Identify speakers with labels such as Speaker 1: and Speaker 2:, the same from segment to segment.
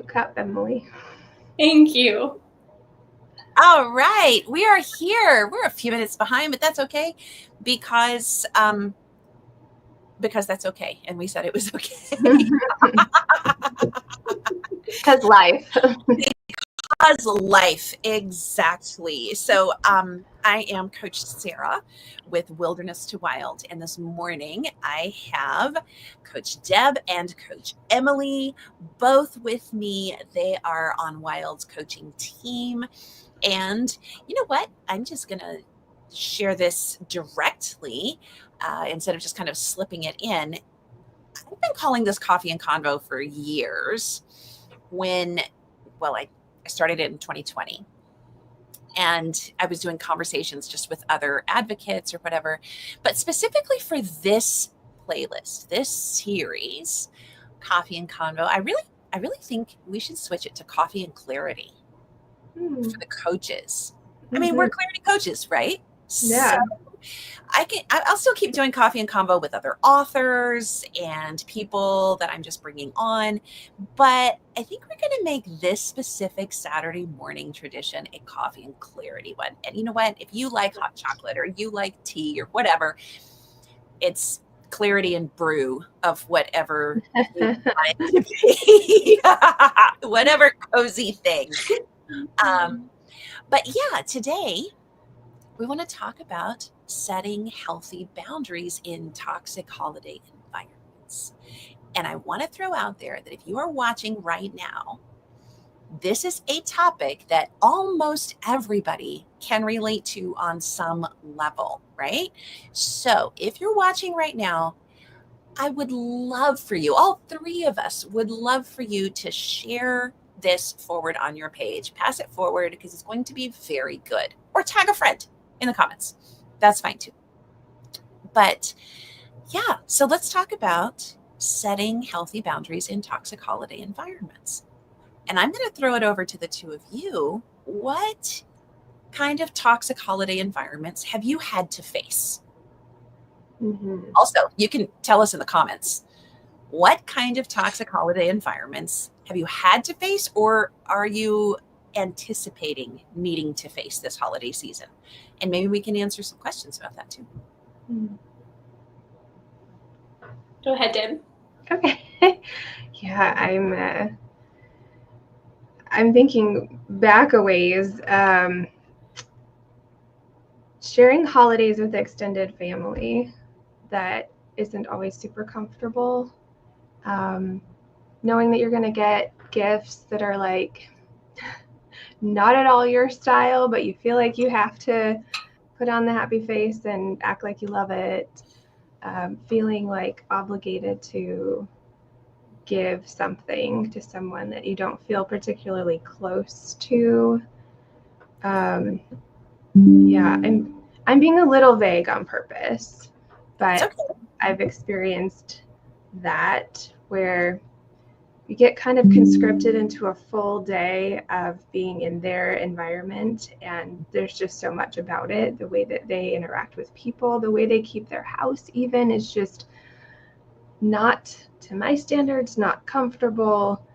Speaker 1: cup, Emily.
Speaker 2: Thank you.
Speaker 3: All right, we are here. We're a few minutes behind, but that's okay because that's okay, and we said it was okay.
Speaker 1: Because life.
Speaker 3: Because life, exactly. So I am Coach Sarah with Wilderness to Wild, and this morning I have Coach Deb and Coach Emily both with me. They are on Wild's coaching team. And you know what? I'm just going to share this directly instead of just kind of slipping it in. I've been calling this Coffee and Convo for years I started it in 2020. And I was doing conversations just with other advocates or whatever. But specifically for this playlist, this series, Coffee and Convo, I really think we should switch it to Coffee and Clarity for the coaches. I mean, we're clarity coaches, right?
Speaker 1: Yeah.
Speaker 3: So I'll still keep doing Coffee and Convo with other authors and people that I'm just bringing on. But I think we're going to make this specific Saturday morning tradition a Coffee and Clarity one. And you know what? If you like hot chocolate or you like tea or whatever, it's clarity and brew of whatever you want it to be. Whatever cozy thing. But yeah, today we want to talk about setting healthy boundaries in toxic holiday environments. And I want to throw out there that if you are watching right now, this is a topic that almost everybody can relate to on some level, right? So if you're watching right now, I would love for you, all three of us would love for you to share this forward on your page. Pass it forward because it's going to be very good. Or tag a friend in the comments. That's fine too. But yeah, so let's talk about setting healthy boundaries in toxic holiday environments. And I'm going to throw it over to the two of you. What kind of toxic holiday environments have you had to face? Also, you can tell us in the comments, what kind of toxic holiday environments have you had to face, or are you anticipating needing to face this holiday season? And maybe we can answer some questions about that too.
Speaker 2: Go ahead, Deb.
Speaker 1: Okay. Yeah, I'm thinking back a ways. Sharing holidays with extended family that isn't always super comfortable. Knowing that you're going to get gifts that are like not at all your style, but you feel like you have to put on the happy face and act like you love it. Feeling like obligated to give something to someone that you don't feel particularly close to. Yeah, I'm being a little vague on purpose, but okay. I've experienced that where you get kind of conscripted into a full day of being in their environment, and there's just so much about it. The way that they interact with people, the way they keep their house even is just not to my standards, not comfortable.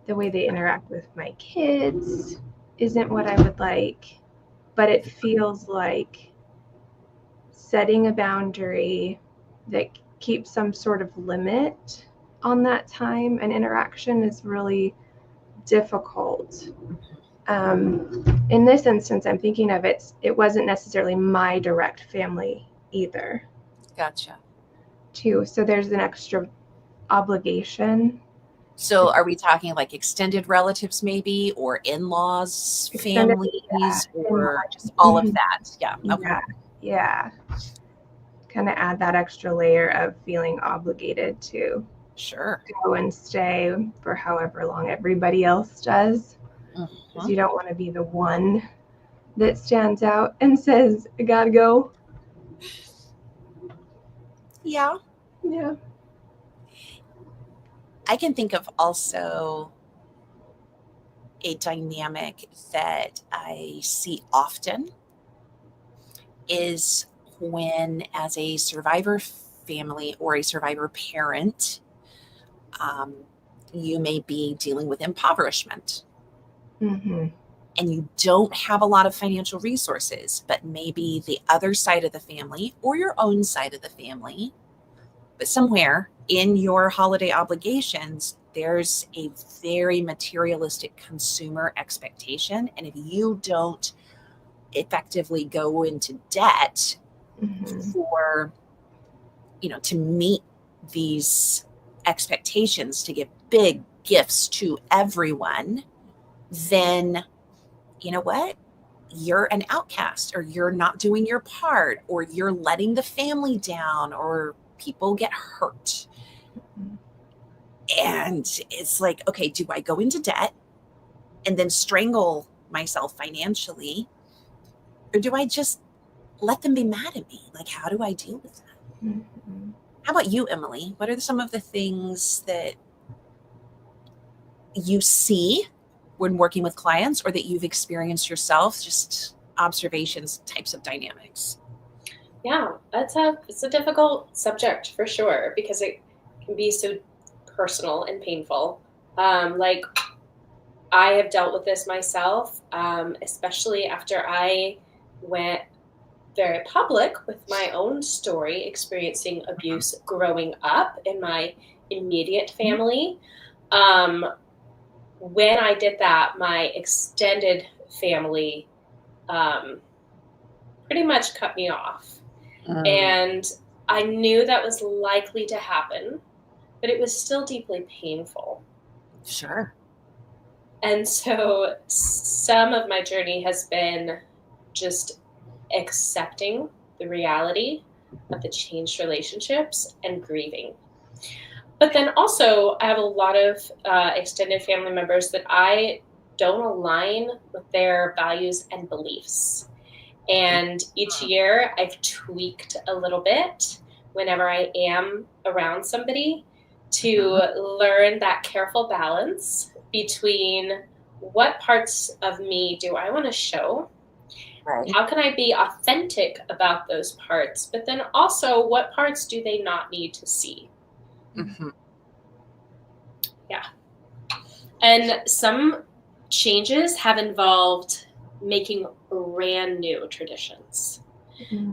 Speaker 1: The way they interact with my kids isn't what I would like, but it feels like setting a boundary that keeps some sort of limit on that time and interaction is really difficult. In this instance, I'm thinking of it wasn't necessarily my direct family either.
Speaker 3: Gotcha.
Speaker 1: Too. So there's an extra obligation.
Speaker 3: So are we talking like extended relatives maybe, or in-laws, families, or just all of that? Yeah. Okay.
Speaker 1: Yeah. Kind of add that extra layer of feeling obligated to go and stay for however long everybody else does. Because you don't want to be the one that stands out and says, I gotta go.
Speaker 3: Yeah.
Speaker 1: Yeah.
Speaker 3: I can think of also a dynamic that I see often is when, as a survivor family or a survivor parent, You may be dealing with impoverishment.
Speaker 1: Mm-hmm.
Speaker 3: And you don't have a lot of financial resources, but maybe the other side of the family or your own side of the family, but somewhere in your holiday obligations, there's a very materialistic consumer expectation. And if you don't effectively go into debt for, to meet these expectations, to give big gifts to everyone, then you know what? You're an outcast, or you're not doing your part, or you're letting the family down, or people get hurt. And it's like, okay, do I go into debt and then strangle myself financially? Or do I just let them be mad at me? Like, how do I deal with that?
Speaker 1: Mm-hmm.
Speaker 3: How about you, Emily? What are some of the things that you see when working with clients, or that you've experienced yourself, just observations, types of dynamics?
Speaker 2: Yeah, it's a difficult subject for sure, because it can be so personal and painful. Like, I have dealt with this myself, especially after I went very public with my own story, experiencing abuse growing up in my immediate family. When I did that, my extended family pretty much cut me off. And I knew that was likely to happen, but it was still deeply painful.
Speaker 3: Sure.
Speaker 2: And so some of my journey has been just accepting the reality of the changed relationships and grieving. But then also, I have a lot of extended family members that I don't align with their values and beliefs. And each year I've tweaked a little bit whenever I am around somebody to learn that careful balance between what parts of me do I want to show?
Speaker 3: Right.
Speaker 2: How can I be authentic about those parts? But then also, what parts do they not need to see?
Speaker 3: Mm-hmm.
Speaker 2: Yeah. And some changes have involved making brand new traditions.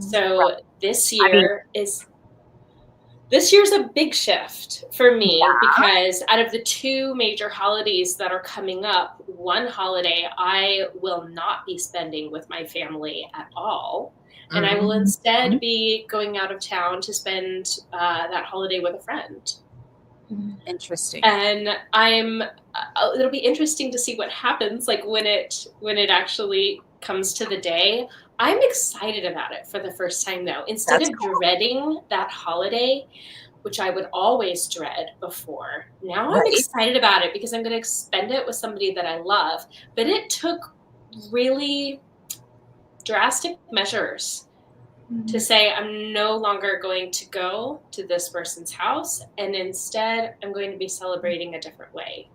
Speaker 2: So this year's a big shift for me, because out of the two major holidays that are coming up, one holiday I will not be spending with my family at all. And I will instead be going out of town to spend that holiday with a friend.
Speaker 3: Interesting.
Speaker 2: And it'll be interesting to see what happens, like when it actually comes to the day. I'm excited about it for the first time, though. Instead of dreading that holiday, which I would always dread before, now I'm excited about it because I'm going to spend it with somebody that I love. But it took really drastic measures to say I'm no longer going to go to this person's house, and instead I'm going to be celebrating a different way.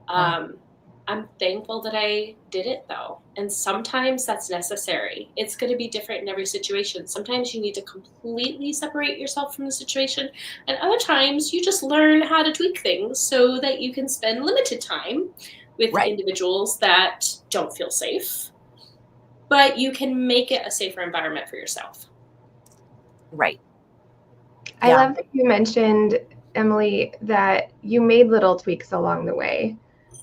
Speaker 2: I'm thankful that I did it, though. And sometimes that's necessary. It's going to be different in every situation. Sometimes you need to completely separate yourself from the situation. And other times you just learn how to tweak things so that you can spend limited time with individuals that don't feel safe, but you can make it a safer environment for yourself.
Speaker 3: Right.
Speaker 1: I love that you mentioned, Emily, that you made little tweaks along the way.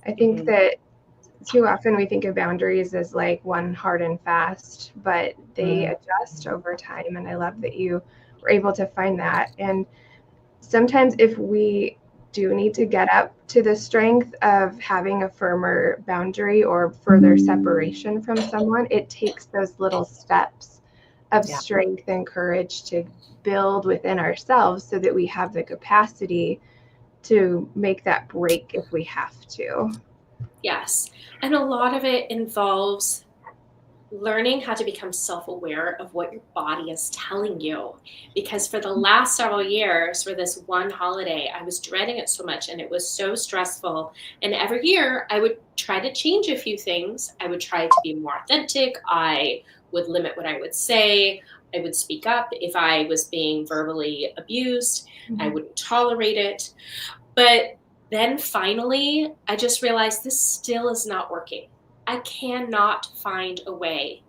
Speaker 1: I think that too often we think of boundaries as like one hard and fast, but they adjust over time. And I love that you were able to find that. And sometimes if we do need to get up to the strength of having a firmer boundary or further separation from someone, it takes those little steps of strength and courage to build within ourselves so that we have the capacity to make that break if we have to.
Speaker 2: Yes. And a lot of it involves learning how to become self-aware of what your body is telling you. Because for the last several years, for this one holiday, I was dreading it so much and it was so stressful. And every year I would try to change a few things. I would try to be more authentic. I would limit what I would say. I would speak up if I was being verbally abused. I wouldn't tolerate it. But then finally, I just realized this still is not working. I cannot find a way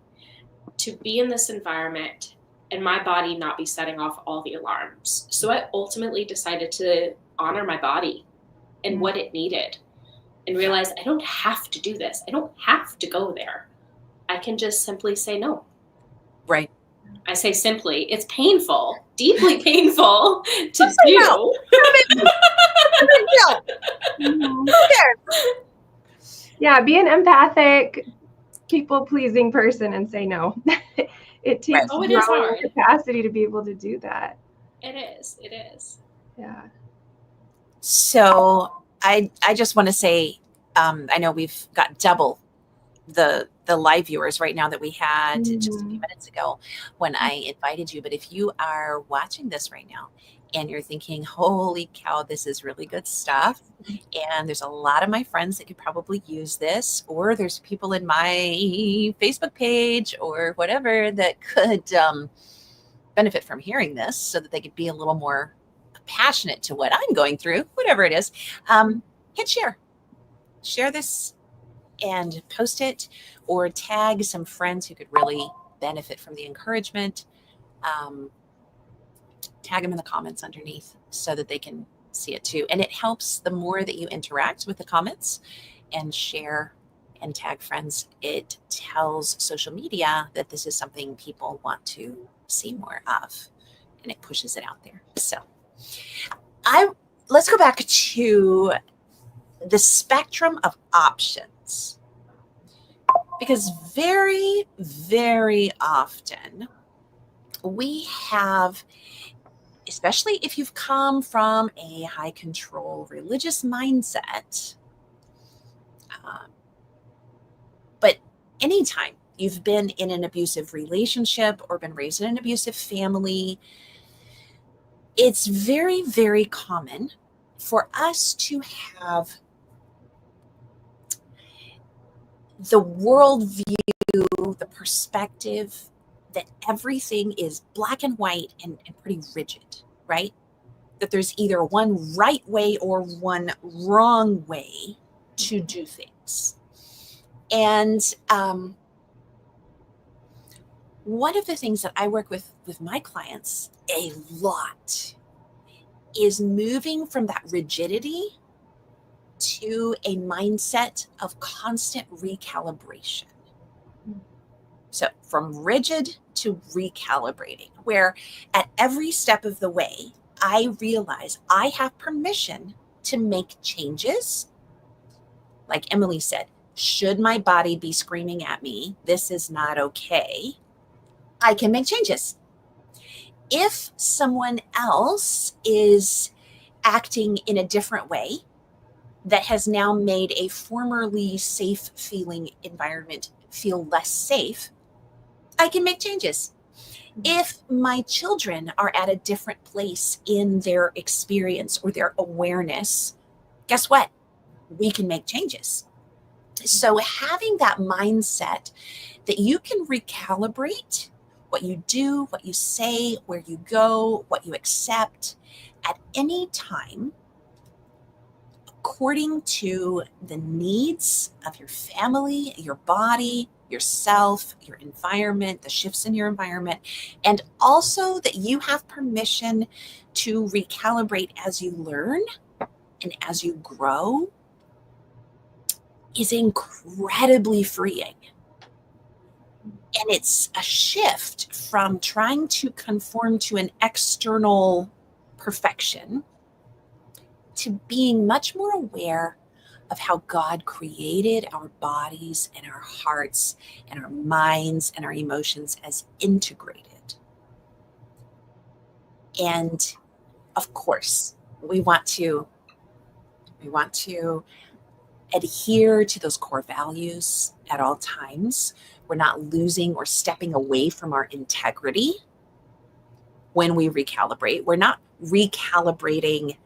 Speaker 2: to be in this environment and my body not be setting off all the alarms. So I ultimately decided to honor my body and what it needed and realize I don't have to do this. I don't have to go there. I can just simply say no.
Speaker 3: Right.
Speaker 2: I say simply, it's painful, deeply painful to do.
Speaker 1: Yeah, be an empathic, people-pleasing person and say no. It takes strong capacity to be able to do that.
Speaker 2: It is.
Speaker 1: Yeah.
Speaker 3: So I just want to say, I know we've got double the live viewers right now that we had just a few minutes ago when I invited you. But if you are watching this right now and you're thinking, holy cow, this is really good stuff, and there's a lot of my friends that could probably use this, or there's people in my Facebook page or whatever that could benefit from hearing this so that they could be a little more passionate to what I'm going through, whatever it is, hit share this and post it, or tag some friends who could really benefit from the encouragement. Tag them in the comments underneath so that they can see it too. And it helps the more that you interact with the comments and share and tag friends. It tells social media that this is something people want to see more of, and it pushes it out there. So let's go back to the spectrum of options, because very, very often we have, especially if you've come from a high control religious mindset, but anytime you've been in an abusive relationship or been raised in an abusive family, it's very, very common for us to have the worldview, the perspective that everything is black and white and pretty rigid, right? That there's either one right way or one wrong way to do things. And one of the things that I work with my clients a lot is moving from that rigidity to a mindset of constant recalibration. So from rigid to recalibrating, where at every step of the way, I realize I have permission to make changes. Like Emily said, should my body be screaming at me, this is not okay, I can make changes. If someone else is acting in a different way that has now made a formerly safe feeling environment feel less safe, I can make changes. If my children are at a different place in their experience or their awareness, guess what? We can make changes. So having that mindset that you can recalibrate what you do, what you say, where you go, what you accept at any time, according to the needs of your family, your body, yourself, your environment, the shifts in your environment, and also that you have permission to recalibrate as you learn and as you grow, is incredibly freeing. And it's a shift from trying to conform to an external perfection to being much more aware of how God created our bodies and our hearts and our minds and our emotions as integrated. And of course, we want to adhere to those core values at all times. We're not losing or stepping away from our integrity when we recalibrate. We're not recalibrating,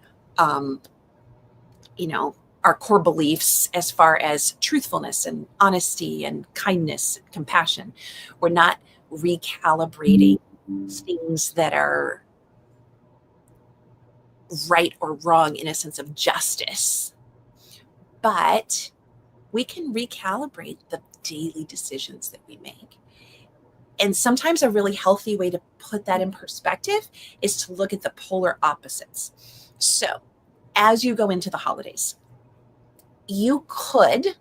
Speaker 3: our core beliefs as far as truthfulness and honesty and kindness, and compassion. We're not recalibrating things that are right or wrong in a sense of justice, but we can recalibrate the daily decisions that we make. And sometimes a really healthy way to put that in perspective is to look at the polar opposites. So as you go into the holidays, you could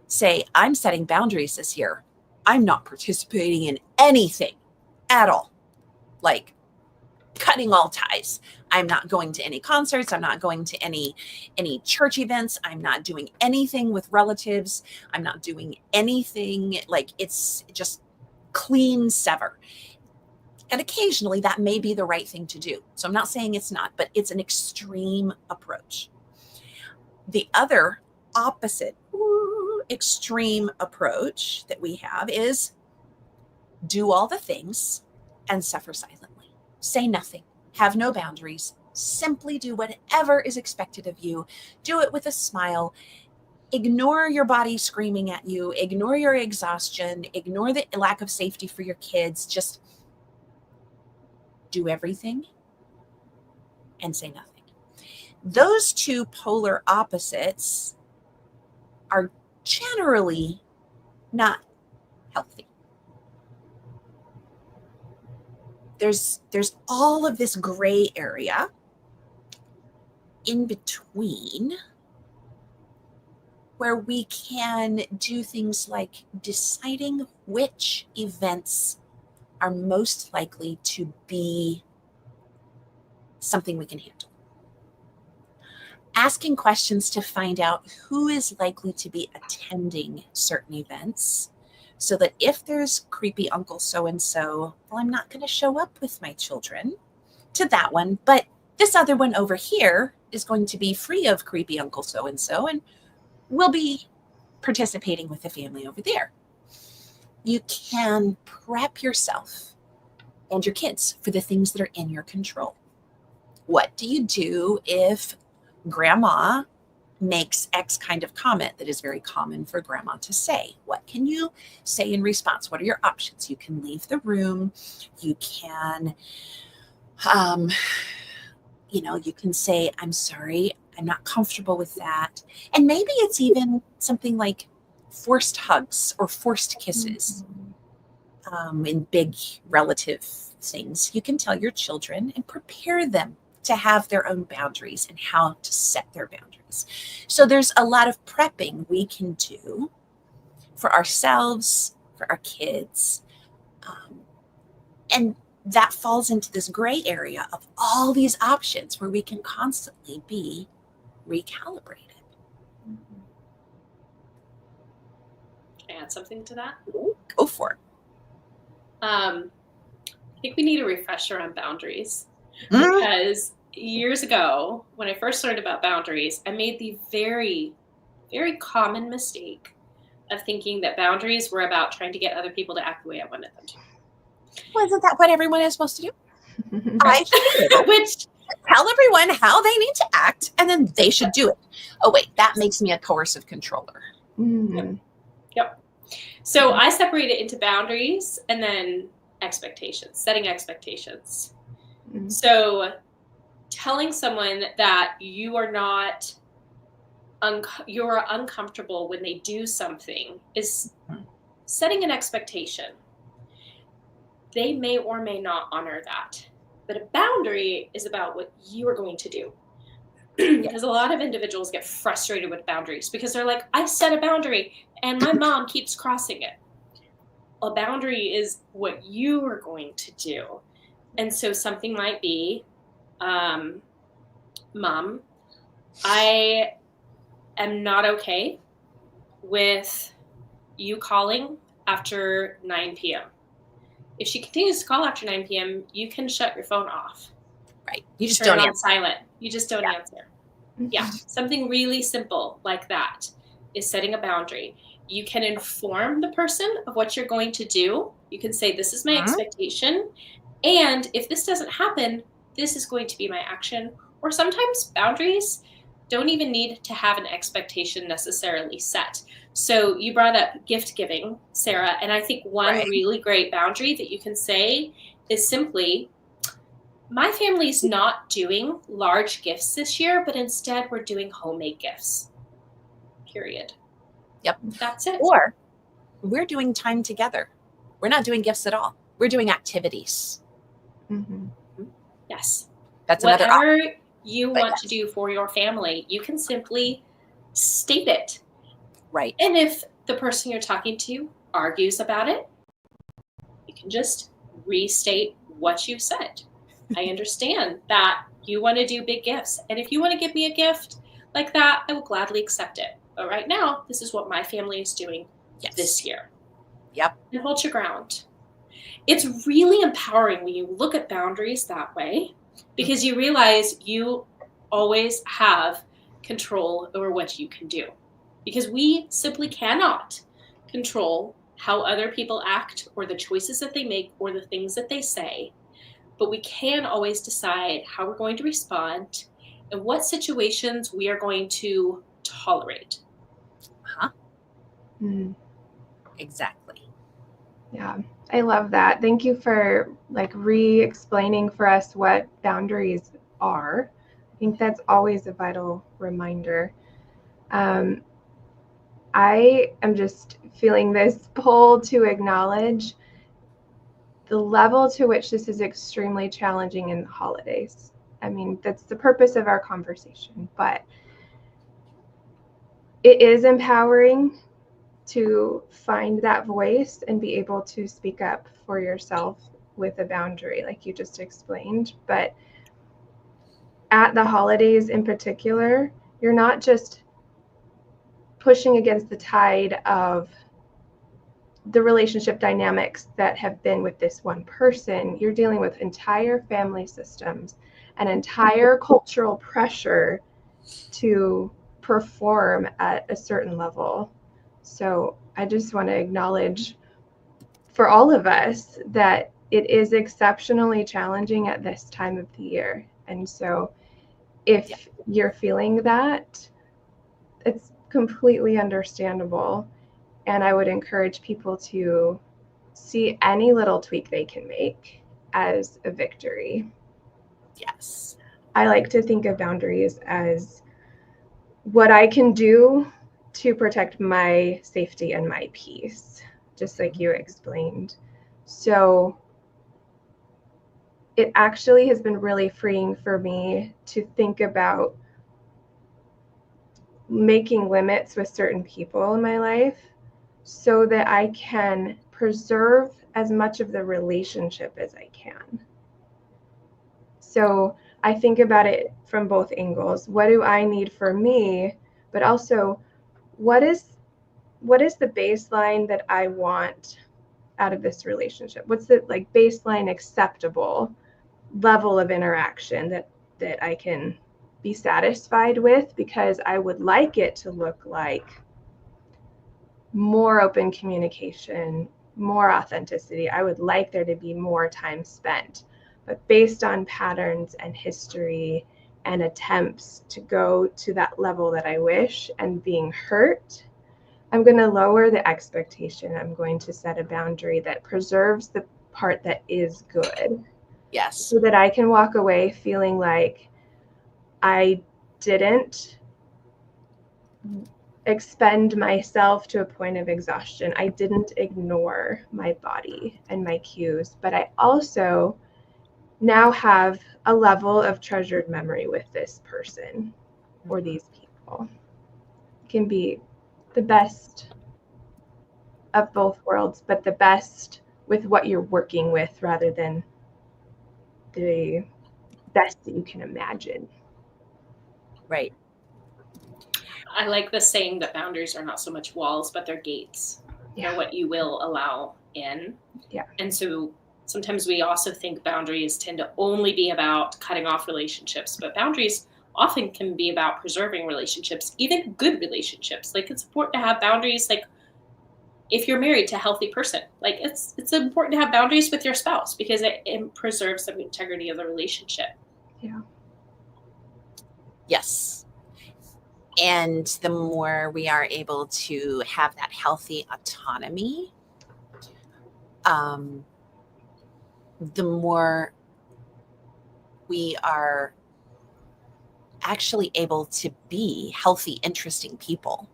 Speaker 3: say, I'm setting boundaries this year. I'm not participating in anything at all, like cutting all ties. I'm not going to any concerts. I'm not going to any church events. I'm not doing anything with relatives. I'm not doing anything, like it's just clean sever. And occasionally that may be the right thing to do. So I'm not saying it's not, but it's an extreme approach. The other opposite extreme approach that we have is do all the things and suffer silently. Say nothing, have no boundaries, simply do whatever is expected of you. Do it with a smile. Ignore your body screaming at you, ignore your exhaustion, ignore the lack of safety for your kids. Just do everything and say nothing. Those two polar opposites are generally not healthy. There's all of this gray area in between where we can do things like deciding which events are most likely to be something we can handle. Asking questions to find out who is likely to be attending certain events, so that if there's creepy Uncle so-and-so, well, I'm not going to show up with my children to that one, but this other one over here is going to be free of creepy Uncle so-and-so, and we'll be participating with the family over there. You can prep yourself and your kids for the things that are in your control. What do you do if grandma makes X kind of comment that is very common for grandma to say? What can you say in response? What are your options? You can leave the room. You can, you can say, I'm sorry, I'm not comfortable with that. And maybe it's even something like forced hugs or forced kisses. In big relative things, you can tell your children and prepare them to have their own boundaries and how to set their boundaries. So there's a lot of prepping we can do for ourselves, for our kids. And that falls into this gray area of all these options where we can constantly be recalibrated.
Speaker 2: Can I add something to that?
Speaker 3: Go for it.
Speaker 2: I think we need a refresher on boundaries. Because years ago, when I first learned about boundaries, I made the very, very common mistake of thinking that boundaries were about trying to get other people to act the way I wanted them to.
Speaker 3: Well, isn't that what everyone is supposed to do? Which tell everyone how they need to act, and then they should do it. Oh, wait, that makes me a coercive controller.
Speaker 1: Mm-hmm.
Speaker 2: Yep. So I separate it into boundaries and then expectations, setting expectations. Mm-hmm. So telling someone that you are not you're uncomfortable when they do something is setting an expectation. They may or may not honor that. But a boundary is about what you are going to do. Because a lot of individuals get frustrated with boundaries because they're like, I set a boundary and my mom keeps crossing it. A boundary is what you are going to do. And so something might be, Mom, I am not okay with you calling after 9 p.m. If she continues to call after 9 p.m., you can shut your phone off.
Speaker 3: Right. You just
Speaker 2: Turn
Speaker 3: don't
Speaker 2: it on
Speaker 3: answer.
Speaker 2: silent. You just don't answer. Yeah. Something really simple like that is setting a boundary. You can inform the person of what you're going to do. You can say, this is my expectation. And if this doesn't happen, this is going to be my action. Or sometimes boundaries don't even need to have an expectation necessarily set. So you brought up gift giving, Sarah, and I think one really great boundary that you can say is simply, My family's not doing large gifts this year, but instead we're doing homemade gifts. Period.
Speaker 3: Yep.
Speaker 2: That's it.
Speaker 3: Or we're doing time together. We're not doing gifts at all. We're doing activities.
Speaker 1: Mm-hmm.
Speaker 2: Yes.
Speaker 3: That's
Speaker 2: whatever
Speaker 3: another
Speaker 2: you want to do for your family, you can simply state it.
Speaker 3: Right.
Speaker 2: And if the person you're talking to argues about it, you can just restate what you said. I understand that you want to do big gifts. And if you want to give me a gift like that, I will gladly accept it. But right now, this is what my family is doing this year.
Speaker 3: Yep.
Speaker 2: And hold your ground. It's really empowering when you look at boundaries that way, because you realize you always have control over what you can do. Because we simply cannot control how other people act or the choices that they make or the things that they say. But we can always decide how we're going to respond and what situations we are going to tolerate.
Speaker 1: Mm.
Speaker 3: Exactly.
Speaker 1: Yeah, I love that. Thank you for re-explaining for us what boundaries are. I think that's always a vital reminder. I am just feeling this pull to acknowledge the level to which this is extremely challenging in the holidays. I mean, that's the purpose of our conversation, but it is empowering to find that voice and be able to speak up for yourself with a boundary, like you just explained. But at the holidays in particular, you're not just pushing against the tide of the relationship dynamics that have been with this one person. You're dealing with entire family systems and entire cultural pressure to perform at a certain level. So I just want to acknowledge for all of us that it is exceptionally challenging at this time of the year. And so if you're feeling that, it's completely understandable. And I would encourage people to see any little tweak they can make as a victory.
Speaker 3: Yes.
Speaker 1: I like to think of boundaries as what I can do to protect my safety and my peace, just like you explained. So it actually has been really freeing for me to think about making limits with certain people in my life so that I can preserve as much of the relationship as I can. So I think about it from both angles. What do I need for me? But also, what is the baseline that I want out of this relationship? What's the baseline acceptable level of interaction that I can be satisfied with? Because I would like it to look like more open communication, more authenticity. I would like there to be more time spent. But based on patterns and history and attempts to go to that level that I wish and being hurt, I'm going to lower the expectation. I'm going to set a boundary that preserves the part that is good.
Speaker 3: Yes.
Speaker 1: So that I can walk away feeling like I didn't expend myself to a point of exhaustion. I didn't ignore my body and my cues, but I also now have a level of treasured memory with this person or these people. It can be the best of both worlds, but the best with what you're working with rather than the best that you can imagine.
Speaker 3: Right.
Speaker 2: I like the saying that boundaries are not so much walls, but they're gates. They're what you will allow in.
Speaker 1: Yeah.
Speaker 2: And so sometimes we also think boundaries tend to only be about cutting off relationships, but boundaries often can be about preserving relationships, even good relationships. Like, it's important to have boundaries. Like, if you're married to a healthy person, like it's important to have boundaries with your spouse because it preserves the integrity of the relationship.
Speaker 1: Yeah.
Speaker 3: Yes. And the more we are able to have that healthy autonomy, the more we are actually able to be healthy, interesting people.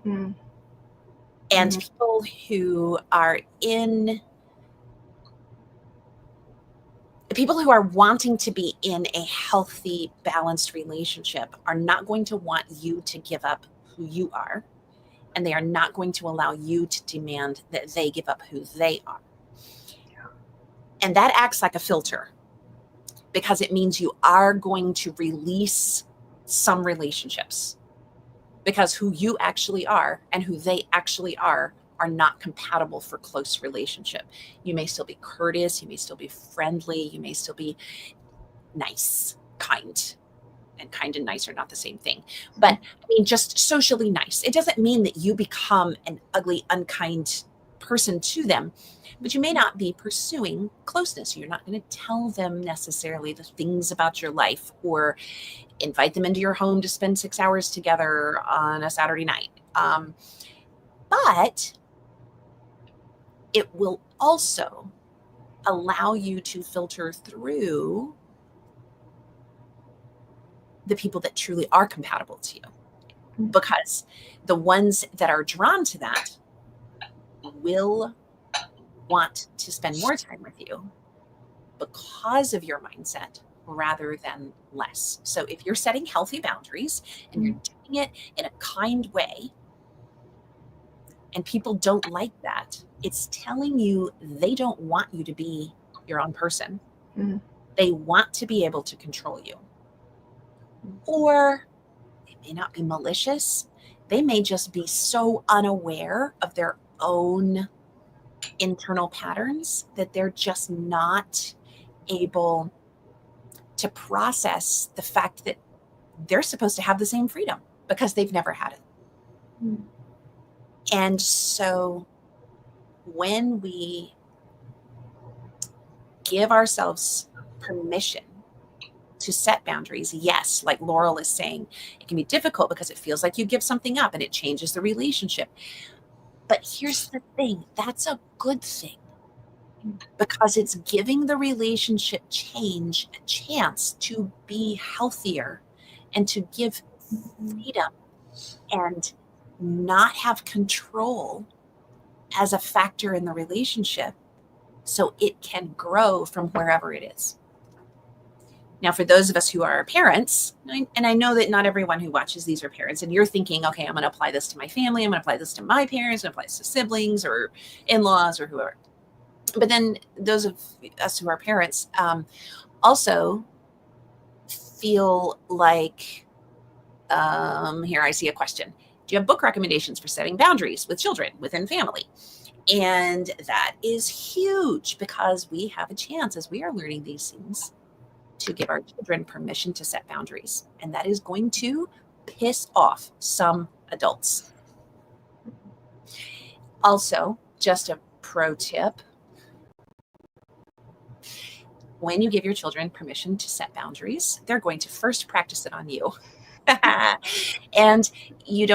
Speaker 1: Mm.
Speaker 3: And
Speaker 1: Mhm.
Speaker 3: people who are wanting to be in a healthy, balanced relationship are not going to want you to give up who you are. And they are not going to allow you to demand that they give up who they are.
Speaker 1: Yeah.
Speaker 3: And that acts like a filter, because it means you are going to release some relationships, because who you actually are and who they actually are not compatible for close relationship. You may still be courteous, you may still be friendly, you may still be nice, kind. And kind and nice are not the same thing. But I mean, just socially nice. It doesn't mean that you become an ugly, unkind person to them, but you may not be pursuing closeness. You're not going to tell them necessarily the things about your life or invite them into your home to spend 6 hours together on a Saturday night. But it will also allow you to filter through the people that truly are compatible to you, because the ones that are drawn to that will want to spend more time with you because of your mindset rather than less. So if you're setting healthy boundaries and you're doing it in a kind way, and people don't like that, it's telling you they don't want you to be your own person.
Speaker 1: Mm.
Speaker 3: They want to be able to control you. Or it may not be malicious. They may just be so unaware of their own internal patterns that they're just not able to process the fact that they're supposed to have the same freedom because they've never had it.
Speaker 1: Mm.
Speaker 3: And so when we give ourselves permission to set boundaries, yes, like Laurel is saying, it can be difficult because it feels like you give something up and it changes the relationship. But here's the thing, that's a good thing, because it's giving the relationship change a chance to be healthier and to give freedom and not have control as a factor in the relationship, so it can grow from wherever it is. Now, for those of us who are parents, and I know that not everyone who watches these are parents, and you're thinking, okay, I'm going to apply this to my family, I'm going to apply this to my parents, I'm going to apply this to siblings or in-laws or whoever. But then those of us who are parents also feel like, here I see a question. Do you have book recommendations for setting boundaries with children within family? And that is huge, because we have a chance as we are learning these things to give our children permission to set boundaries. And that is going to piss off some adults. Also, just a pro tip, when you give your children permission to set boundaries, they're going to first practice it on you. And you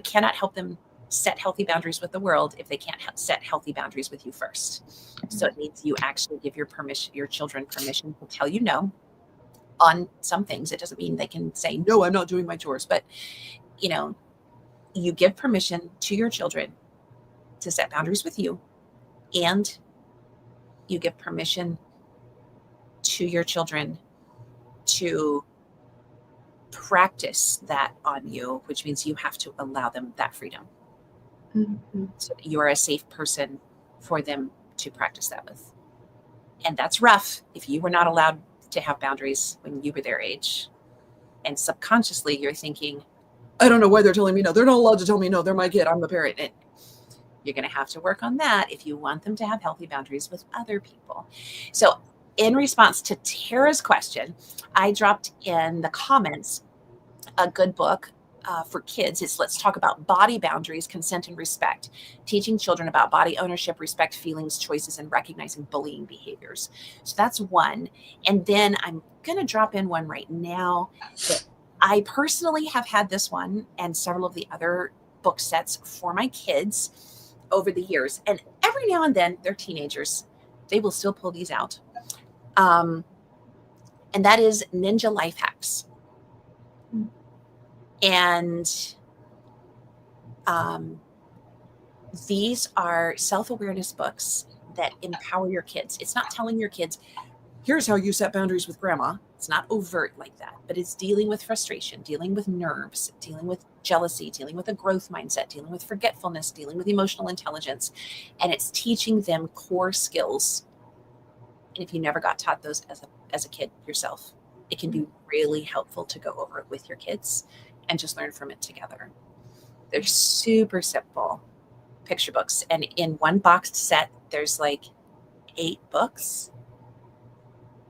Speaker 3: cannot help them set healthy boundaries with the world if they can't set healthy boundaries with you first. So it means you actually give your children permission to tell you no on some things. It doesn't mean they can say, no, I'm not doing my chores, but you give permission to your children to set boundaries with you, and you give permission to your children to practice that on you, which means you have to allow them that freedom. Mm-hmm. So that you are a safe person for them to practice that with. And that's rough if you were not allowed to have boundaries when you were their age. And subconsciously you're thinking, I don't know why they're telling me no. They're not allowed to tell me no. They're my kid. I'm the parent. And you're going to have to work on that if you want them to have healthy boundaries with other people. So in response to Tara's question, I dropped in the comments a good book for kids. It's Let's Talk About Body Boundaries, Consent and Respect, teaching children about body ownership, respect, feelings, choices, and recognizing bullying behaviors. So that's one. And then I'm going to drop in one right now that I personally have had this one and several of the other book sets for my kids over the years. And every now and then, they're teenagers, they will still pull these out. And that is Ninja Life Hacks. And these are self-awareness books that empower your kids. It's not telling your kids, here's how you set boundaries with grandma. It's not overt like that, but it's dealing with frustration, dealing with nerves, dealing with jealousy, dealing with a growth mindset, dealing with forgetfulness, dealing with emotional intelligence. And it's teaching them core skills. And if you never got taught those as a kid yourself, it can be really helpful to go over it with your kids and just learn from it together. They're super simple picture books. And in one boxed set, there's like 8 books,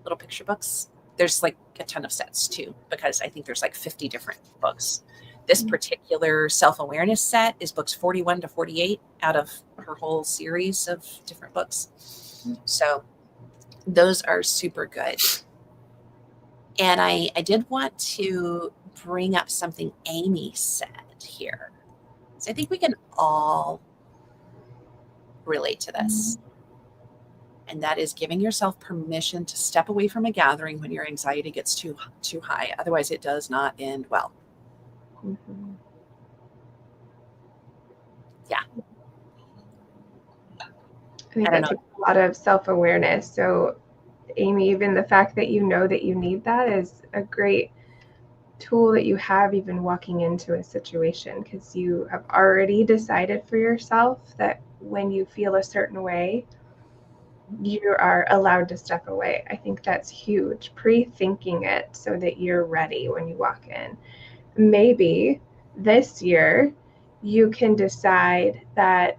Speaker 3: little picture books. There's like a ton of sets too, because I think there's like 50 different books. This particular self-awareness set is books 41 to 48 out of her whole series of different books. So those are super good. And I did want to bring up something Amy said here. So I think we can all relate to this. And that is giving yourself permission to step away from a gathering when your anxiety gets too high. Otherwise, it does not end well.
Speaker 1: Mm-hmm.
Speaker 3: Yeah.
Speaker 1: I think that takes a lot of self-awareness. So, Amy, even the fact that you know that you need that is a great tool that you have even walking into a situation, because you have already decided for yourself that when you feel a certain way, you are allowed to step away. I think that's huge. Pre-thinking it so that you're ready when you walk in. Maybe this year you can decide that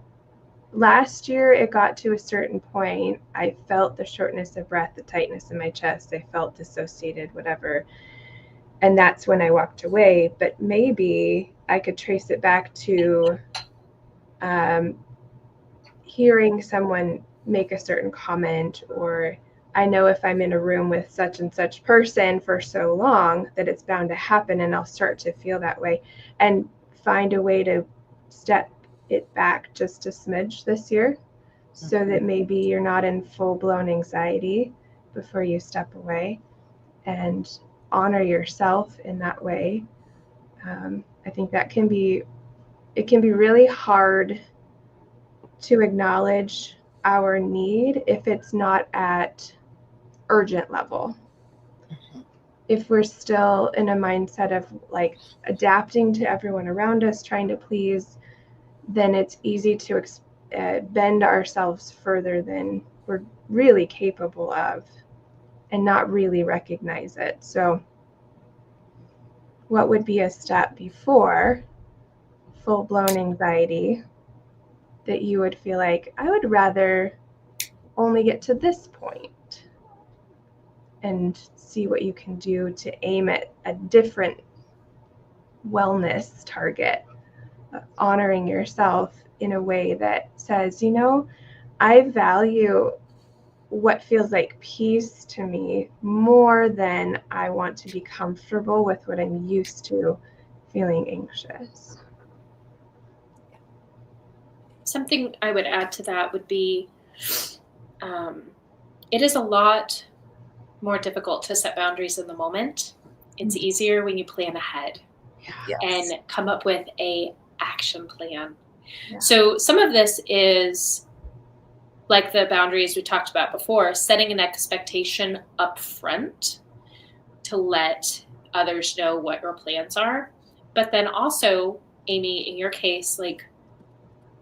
Speaker 1: last year it got to a certain point. I felt the shortness of breath, the tightness in my chest. I felt dissociated, whatever. And that's when I walked away. But maybe I could trace it back to hearing someone make a certain comment, or I know if I'm in a room with such and such person for so long that it's bound to happen, and I'll start to feel that way, and find a way to step it back just a smidge this year, so that maybe you're not in full-blown anxiety before you step away, and honor yourself in that way. I think that it can be really hard to acknowledge our need if it's not at urgent level. If we're still in a mindset of like adapting to everyone around us, trying to please, then it's easy to bend ourselves further than we're really capable of and not really recognize it. So what would be a step before full-blown anxiety that you would feel like, I would rather only get to this point, and see what you can do to aim at a different wellness target, honoring yourself in a way that says, I value what feels like peace to me more than I want to be comfortable with what I'm used to feeling anxious.
Speaker 2: Something I would add to that would be, it is a lot more difficult to set boundaries in the moment. It's easier when you plan ahead and come up with a action plan. Yeah. So some of this is like the boundaries we talked about before, setting an expectation up front to let others know what your plans are. But then also, Amy, in your case, like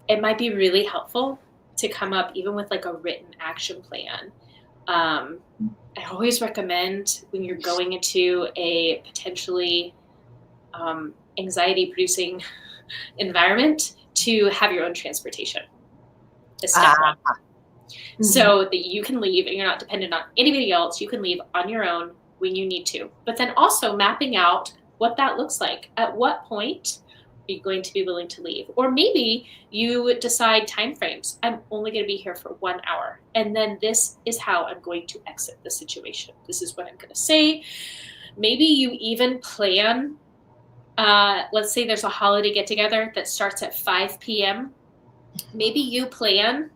Speaker 2: it might be really helpful to come up even with like a written action plan. I always recommend when you're going into a potentially anxiety-producing environment to have your own transportation. Is step one. So that you can leave and you're not dependent on anybody else. You can leave on your own when you need to. But then also mapping out what that looks like. At what point are you going to be willing to leave? Or maybe you decide timeframes. I'm only going to be here for 1 hour. And then this is how I'm going to exit the situation. This is what I'm going to say. Maybe you even plan, let's say there's a holiday get-together that starts at 5 p.m. Maybe you plan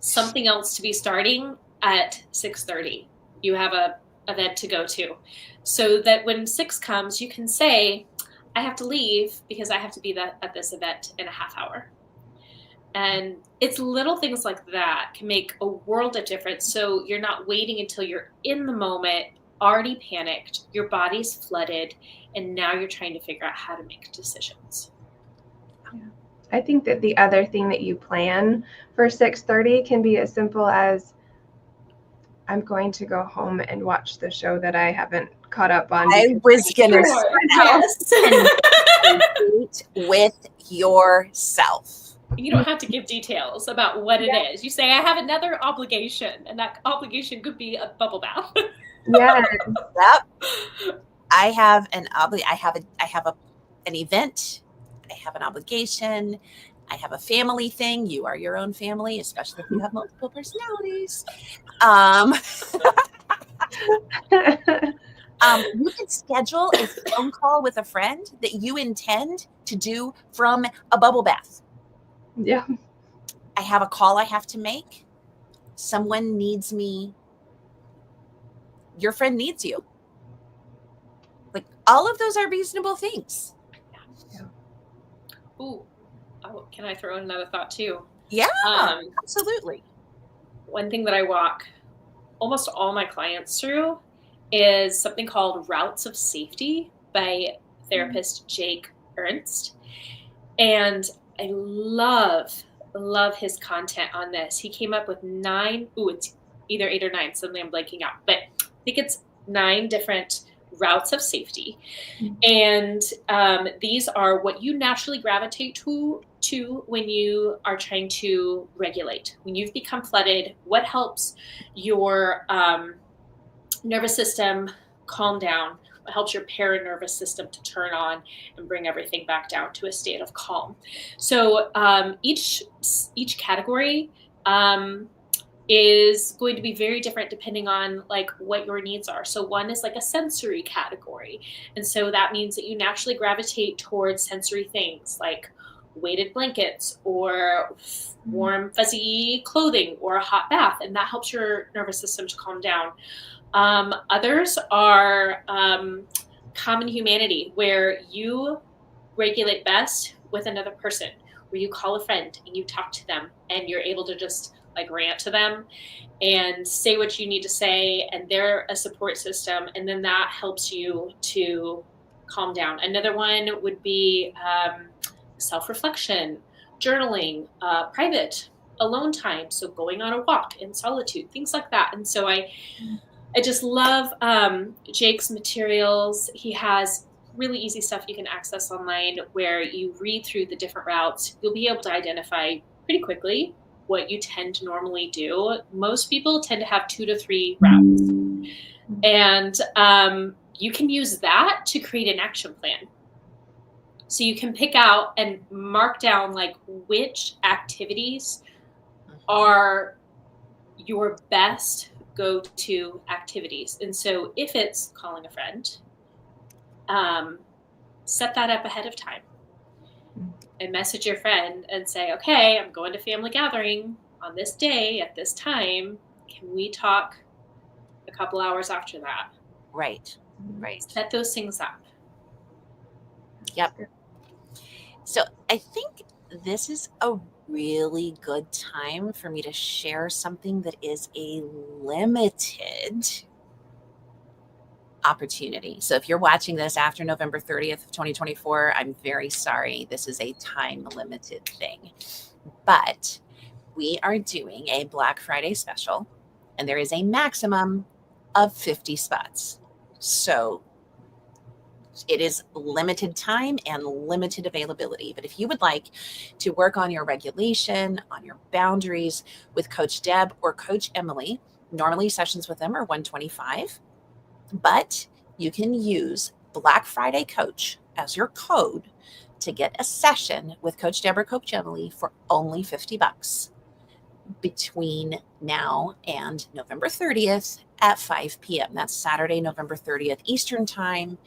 Speaker 2: something else to be starting at 6:30. You have a event to go to, so that when 6 comes, you can say, I have to leave because I have to be at this event in a half hour. And it's little things like that can make a world of difference. So you're not waiting until you're in the moment, already panicked, your body's flooded, and now you're trying to figure out how to make decisions.
Speaker 1: Yeah. I think that the other thing that you plan for 6:30 can be as simple as, I'm going to go home and watch the show that I haven't caught up on.
Speaker 3: I was going to
Speaker 2: say,
Speaker 3: yes. With yourself.
Speaker 2: You don't have to give details about what it is. You say, I have another obligation, and that obligation could be a bubble bath.
Speaker 1: Yes.
Speaker 3: Yep. I have an event. I have an obligation. I have a family thing. You are your own family, especially if you have multiple personalities. You can schedule a phone call with a friend that you intend to do from a bubble bath.
Speaker 1: Yeah.
Speaker 3: I have a call I have to make. Someone needs me. Your friend needs you. Like, all of those are reasonable things.
Speaker 2: Yeah. Ooh. Oh, can I throw in another thought too?
Speaker 3: Yeah, absolutely.
Speaker 2: One thing that I walk almost all my clients through is something called Routes of Safety by therapist Jake Ernst. And I love his content on this. He came up with 9, it's either 8 or 9, something I'm blanking out, but I think it's 9 different routes of safety. And these are what you naturally gravitate to when you are trying to regulate. When you've become flooded, what helps your nervous system calm down? What helps your paranervous system to turn on and bring everything back down to a state of calm? So each category is going to be very different depending on like what your needs are. So one is like a sensory category. And so that means that you naturally gravitate towards sensory things like weighted blankets or warm, fuzzy clothing or a hot bath. And that helps your nervous system to calm down. Others are common humanity, where you regulate best with another person, where you call a friend and you talk to them and you're able to just like rant to them and say what you need to say, and they're a support system, and then that helps you to calm down. Another one would be self-reflection, journaling, private alone time, so going on a walk in solitude, things like that. And so I just love Jake's materials. He has really easy stuff you can access online where you read through the different routes. You'll be able to identify pretty quickly what you tend to normally do. Most people tend to have 2 to 3 routes. And you can use that to create an action plan. So you can pick out and mark down like which activities are your best go-to activities. And so if it's calling a friend, set that up ahead of time and message your friend and say, okay, I'm going to family gathering on this day at this time. Can we talk a couple hours after that?
Speaker 3: Right.
Speaker 2: Set those things up.
Speaker 3: Yep. So I think this is a really good time for me to share something that is a limited opportunity. So if you're watching this after November 30th of 2024, I'm very sorry. This is a time limited thing. But we are doing a Black Friday special, and there is a maximum of 50 spots. So it is limited time and limited availability. But if you would like to work on your regulation, on your boundaries with Coach Deb or Coach Emily, normally sessions with them are $125, but you can use Black Friday Coach as your code to get a session with Coach Deb or Coach Emily for only $50 between now and November 30th at 5 p.m. That's Saturday, November 30th, Eastern Time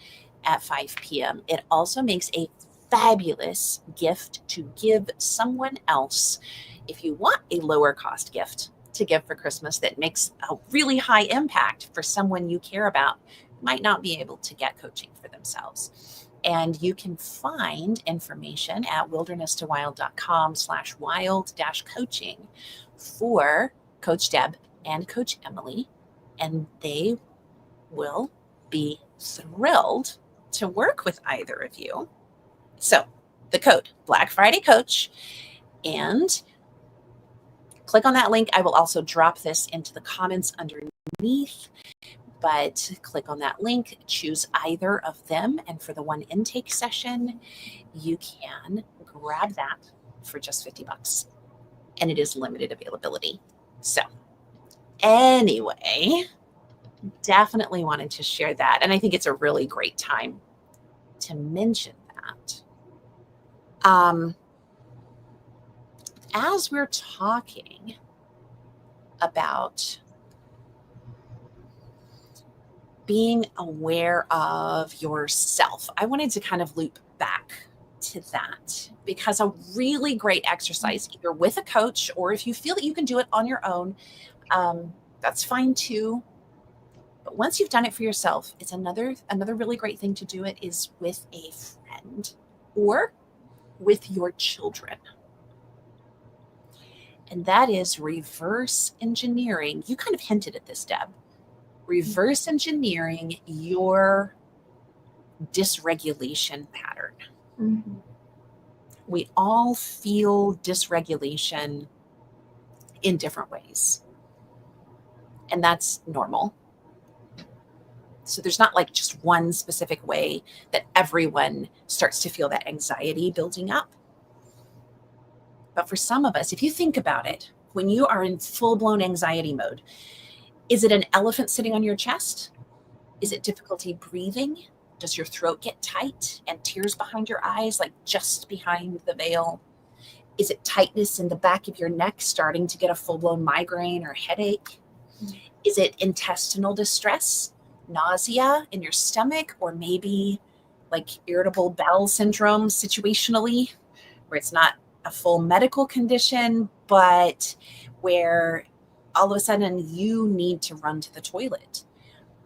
Speaker 3: at 5 p.m. It also makes a fabulous gift to give someone else. If you want a lower cost gift to give for Christmas that makes a really high impact for someone you care about might not be able to get coaching for themselves. And you can find information at wilderness2wild.com/wild-coaching for Coach Deb and Coach Emily, and they will be thrilled to work with either of you. So the code Black Friday Coach, and click on that link. I will also drop this into the comments underneath, but click on that link, choose either of them. And for the one intake session, you can grab that for just $50, and it is limited availability. So anyway, definitely wanted to share that. And I think it's a really great time to mention that. As we're talking about being aware of yourself, I wanted to kind of loop back to that, because a really great exercise, either with a coach or if you feel that you can do it on your own, that's fine too. But once you've done it for yourself, it's another really great thing to do it is with a friend or with your children. And that is reverse engineering. You kind of hinted at this, Deb. Reverse engineering your dysregulation pattern.
Speaker 1: Mm-hmm.
Speaker 3: We all feel dysregulation in different ways. And that's normal. So there's not like just one specific way that everyone starts to feel that anxiety building up. But for some of us, if you think about it, when you are in full-blown anxiety mode, is it an elephant sitting on your chest? Is it difficulty breathing? Does your throat get tight and tears behind your eyes, like just behind the veil? Is it tightness in the back of your neck, starting to get a full-blown migraine or headache? Is it intestinal distress, nausea in your stomach, or maybe like irritable bowel syndrome situationally, where it's not a full medical condition, but where all of a sudden you need to run to the toilet?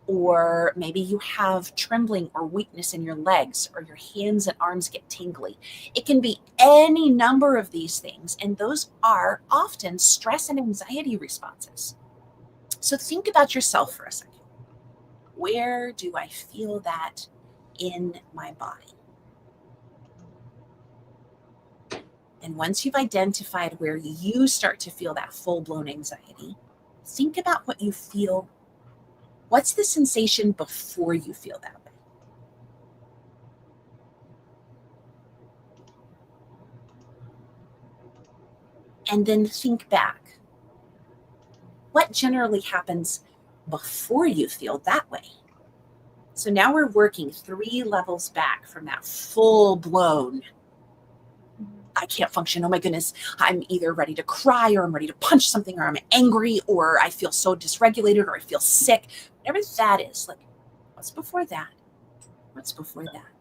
Speaker 3: Or maybe you have trembling or weakness in your legs, or your hands and arms get tingly. It can be any number of these things, and those are often stress and anxiety responses. So think about yourself for a second. Where do I feel that in my body? And once you've identified where you start to feel that full-blown anxiety, think about what you feel. What's the sensation before you feel that way? And then think back. What generally happens before you feel that way? So now we're working 3 levels back from that full-blown, I can't function. Oh my goodness. I'm either ready to cry, or I'm ready to punch something, or I'm angry, or I feel so dysregulated, or I feel sick. Whatever that is, like, what's before that? What's before that?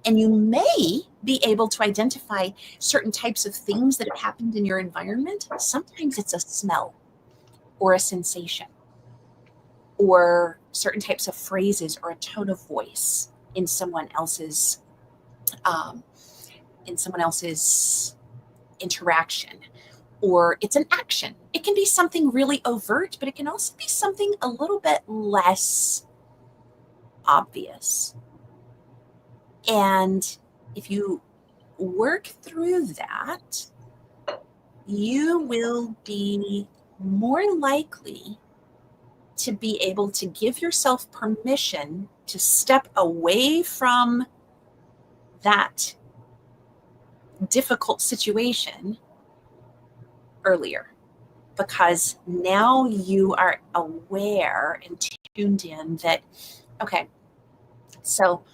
Speaker 3: And you may be able to identify certain types of things that have happened in your environment. Sometimes it's a smell or a sensation, or certain types of phrases or a tone of voice in someone else's interaction, or it's an action. It can be something really overt, but it can also be something a little bit less obvious. And if you work through that, you will be more likely to be able to give yourself permission to step away from that difficult situation earlier, because now you are aware and tuned in that, okay, so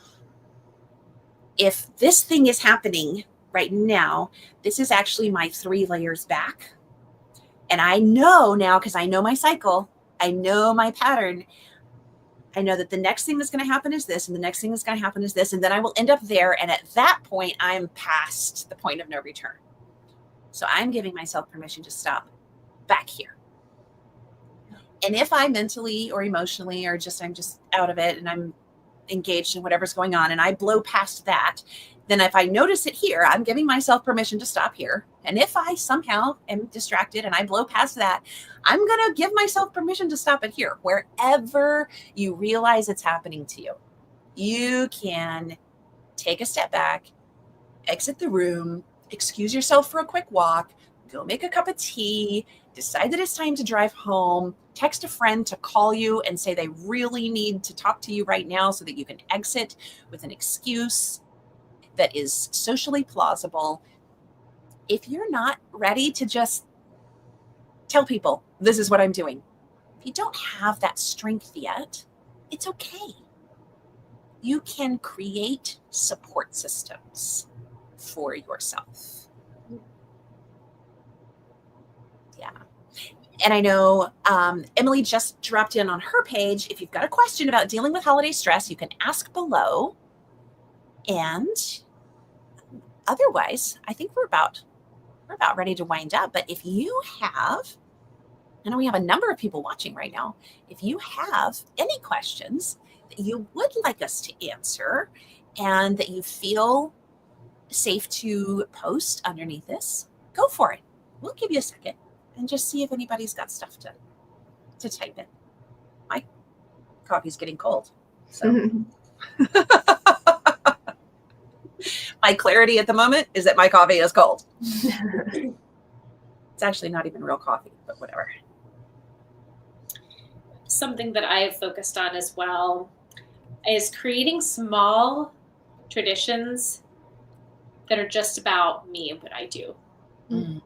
Speaker 3: if this thing is happening right now, this is actually my 3 layers back. And I know now, because I know my cycle, I know my pattern, I know that the next thing that's going to happen is this, and the next thing that's going to happen is this, and then I will end up there. And at that point, I'm past the point of no return. So I'm giving myself permission to stop back here. And if I mentally or emotionally or I'm just out of it and I'm engaged in whatever's going on and I blow past that, then if I notice it here, I'm giving myself permission to stop here. And if I somehow am distracted and I blow past that, I'm going to give myself permission to stop it here. Wherever you realize it's happening to you, you can take a step back, exit the room, excuse yourself for a quick walk, go make a cup of tea, decide that it's time to drive home, text a friend to call you and say they really need to talk to you right now so that you can exit with an excuse that is socially plausible. If you're not ready to just tell people, this is what I'm doing, if you don't have that strength yet, it's okay. You can create support systems for yourself. Yeah. And I know Emily just dropped in on her page. If you've got a question about dealing with holiday stress, you can ask below. And otherwise, I think we're about ready to wind up. But if you have, I know we have a number of people watching right now. If you have any questions that you would like us to answer and that you feel safe to post underneath this, go for it. We'll give you a second and just see if anybody's got stuff to type in. My coffee's getting cold. So my clarity at the moment is that my coffee is cold. It's actually not even real coffee, but whatever.
Speaker 2: Something that I've focused on as well is creating small traditions that are just about me and what I do.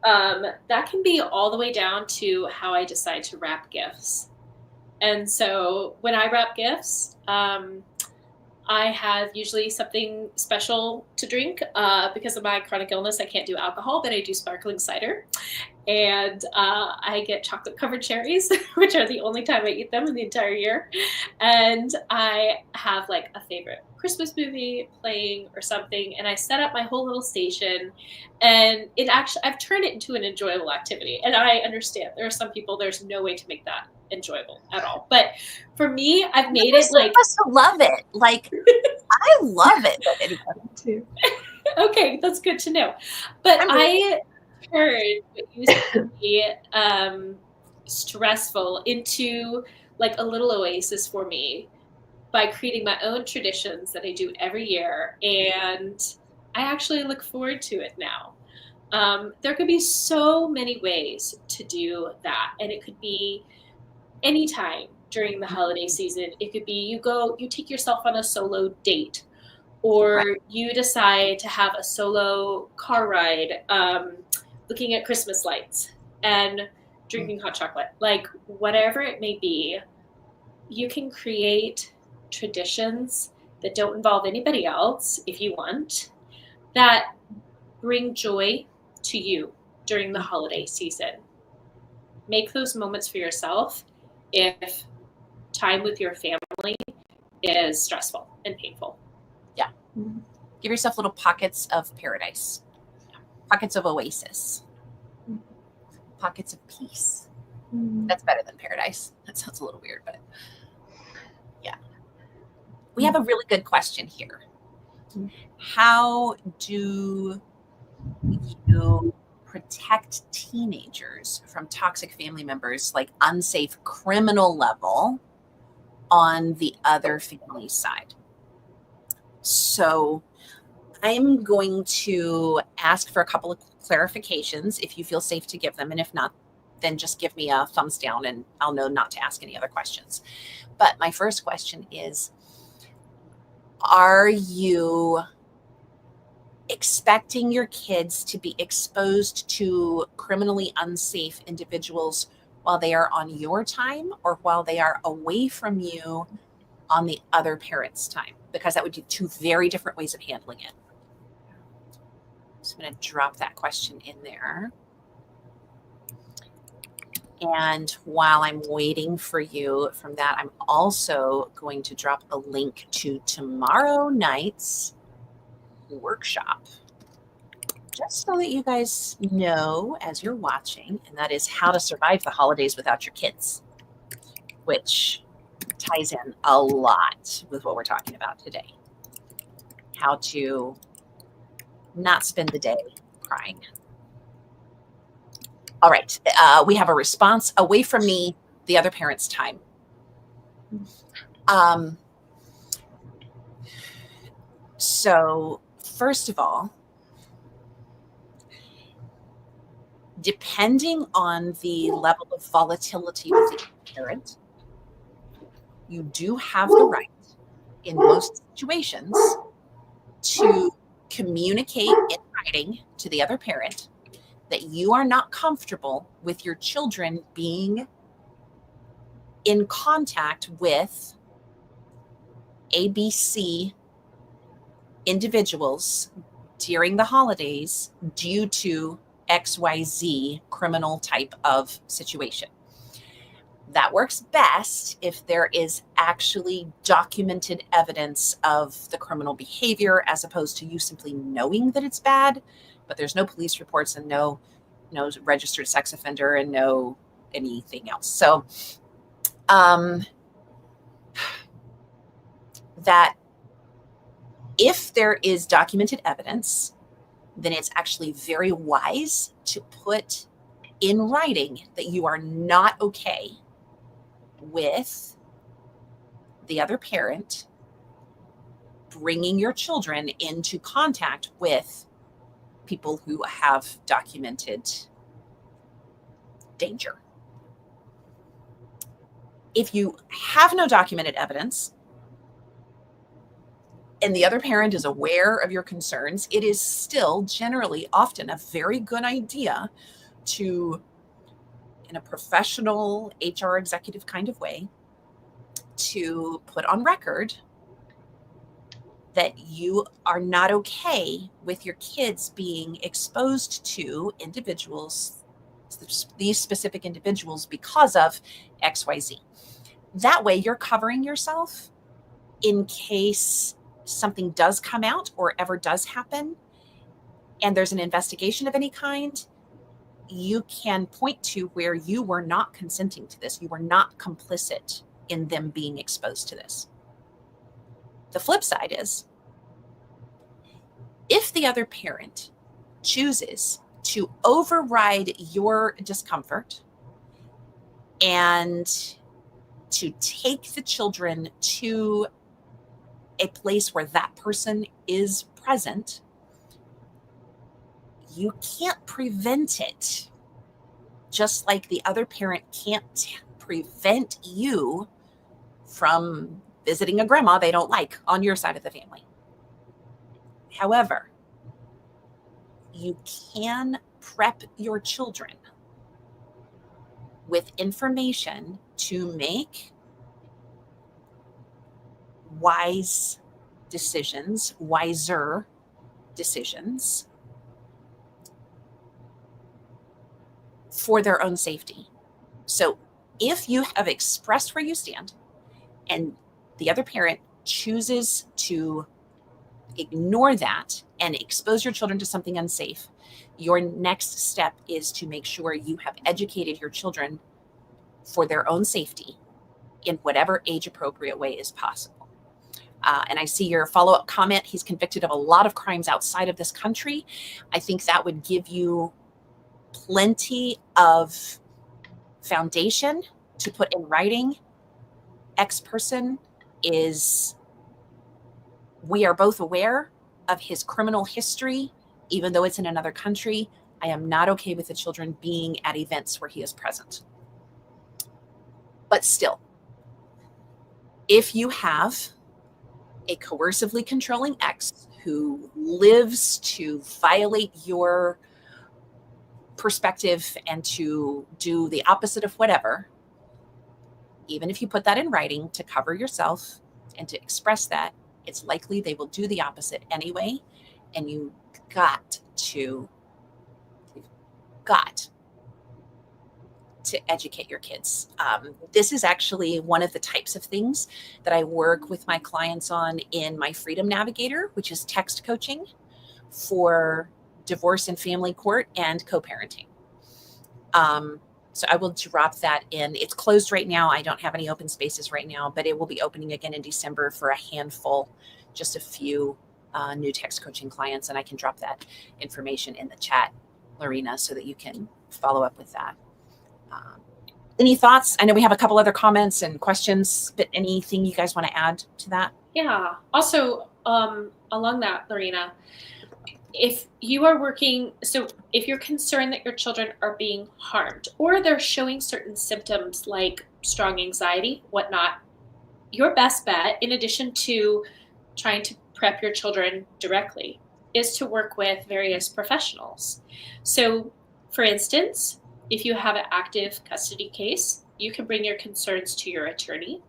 Speaker 2: That can be all the way down to how I decide to wrap gifts. And so when I wrap gifts, I have usually something special to drink. Because of my chronic illness, I can't do alcohol, but I do sparkling cider. And I get chocolate covered cherries, which are the only time I eat them in the entire year. And I have like a favorite Christmas movie playing or something. And I set up my whole little station, and I've turned it into an enjoyable activity. And I understand there are some people, there's no way to make that enjoyable at all. But for me, I've made it like,
Speaker 3: I love it. Like, I love it.
Speaker 1: Too.
Speaker 2: Okay, that's good to know. But I turned what used to be stressful into like a little oasis for me by creating my own traditions that I do every year. And I actually look forward to it now. There could be so many ways to do that. And it could be anytime during the holiday season. It could be you take yourself on a solo date, or you decide to have a solo car ride, looking at Christmas lights and drinking hot chocolate. Like, whatever it may be, you can create traditions that don't involve anybody else if you want, that bring joy to you during the holiday season. Make those moments for yourself if time with your family is stressful and painful.
Speaker 3: Yeah. Give yourself little pockets of paradise, pockets of oasis, pockets of peace. That's better than paradise. That sounds a little weird, but yeah. We have a really good question here. How do you protect teenagers from toxic family members, like unsafe criminal level, on the other family side? So I'm going to ask for a couple of clarifications if you feel safe to give them. And if not, then just give me a thumbs down and I'll know not to ask any other questions. But my first question is, are you expecting your kids to be exposed to criminally unsafe individuals while they are on your time or while they are away from you on the other parent's time? Because that would be two very different ways of handling it. So I'm going to drop that question in there. And while I'm waiting for you from that, I'm also going to drop a link to tomorrow night's workshop, just so that you guys know as you're watching, and that is how to survive the holidays without your kids. which ties in a lot with what we're talking about today. How to not spend the day crying. All right. We have a response: away from me, the other parent's time. So first of all, depending on the level of volatility with the parent, you do have the right in most situations to communicate in writing to the other parent that you are not comfortable with your children being in contact with ABC individuals during the holidays due to XYZ criminal type of situation. That works best if there is actually documented evidence of the criminal behavior, as opposed to you simply knowing that it's bad, but there's no police reports and no registered sex offender and no anything else. So that if there is documented evidence, then it's actually very wise to put in writing that you are not okay with the other parent bringing your children into contact with people who have documented danger. If you have no documented evidence and the other parent is aware of your concerns, it is still generally often a very good idea to, in a professional HR executive kind of way, to put on record that you are not okay with your kids being exposed to individuals, these specific individuals, because of XYZ. That way you're covering yourself in case something does come out or ever does happen and there's an investigation of any kind. You can point to where you were not consenting to this. You were not complicit in them being exposed to this. The flip side is, if the other parent chooses to override your discomfort and to take the children to a place where that person is present, you can't prevent it. Just like the other parent can't prevent you from visiting a grandma they don't like on your side of the family. However, you can prep your children with information to make wiser decisions for their own safety. So if you have expressed where you stand and the other parent chooses to ignore that and expose your children to something unsafe, your next step is to make sure you have educated your children for their own safety in whatever age appropriate way is possible. And I see your follow-up comment. He's convicted of a lot of crimes outside of this country. I think that would give you plenty of foundation to put in writing. X person is, we are both aware of his criminal history, even though it's in another country. I am not okay with the children being at events where he is present. But still, if you have a coercively controlling ex who lives to violate your perspective and to do the opposite of whatever, even if you put that in writing to cover yourself and to express that, it's likely they will do the opposite anyway. And you've got to educate your kids. This is actually one of the types of things that I work with my clients on in my Freedom Navigator, which is text coaching for divorce and family court and co-parenting. So I will drop that in. It's closed right now. I don't have any open spaces right now, but it will be opening again in December for a handful, just a few new text coaching clients. And I can drop that information in the chat, Lorena, so that you can follow up with that. Any thoughts? I know we have a couple other comments and questions, but anything you guys want to add to that?
Speaker 2: Yeah. Also, along that, Lorena, if you are working, so if you're concerned that your children are being harmed or they're showing certain symptoms like strong anxiety, whatnot, your best bet, in addition to trying to prep your children directly, is to work with various professionals. So, for instance, if you have an active custody case, you can bring your concerns to your attorney.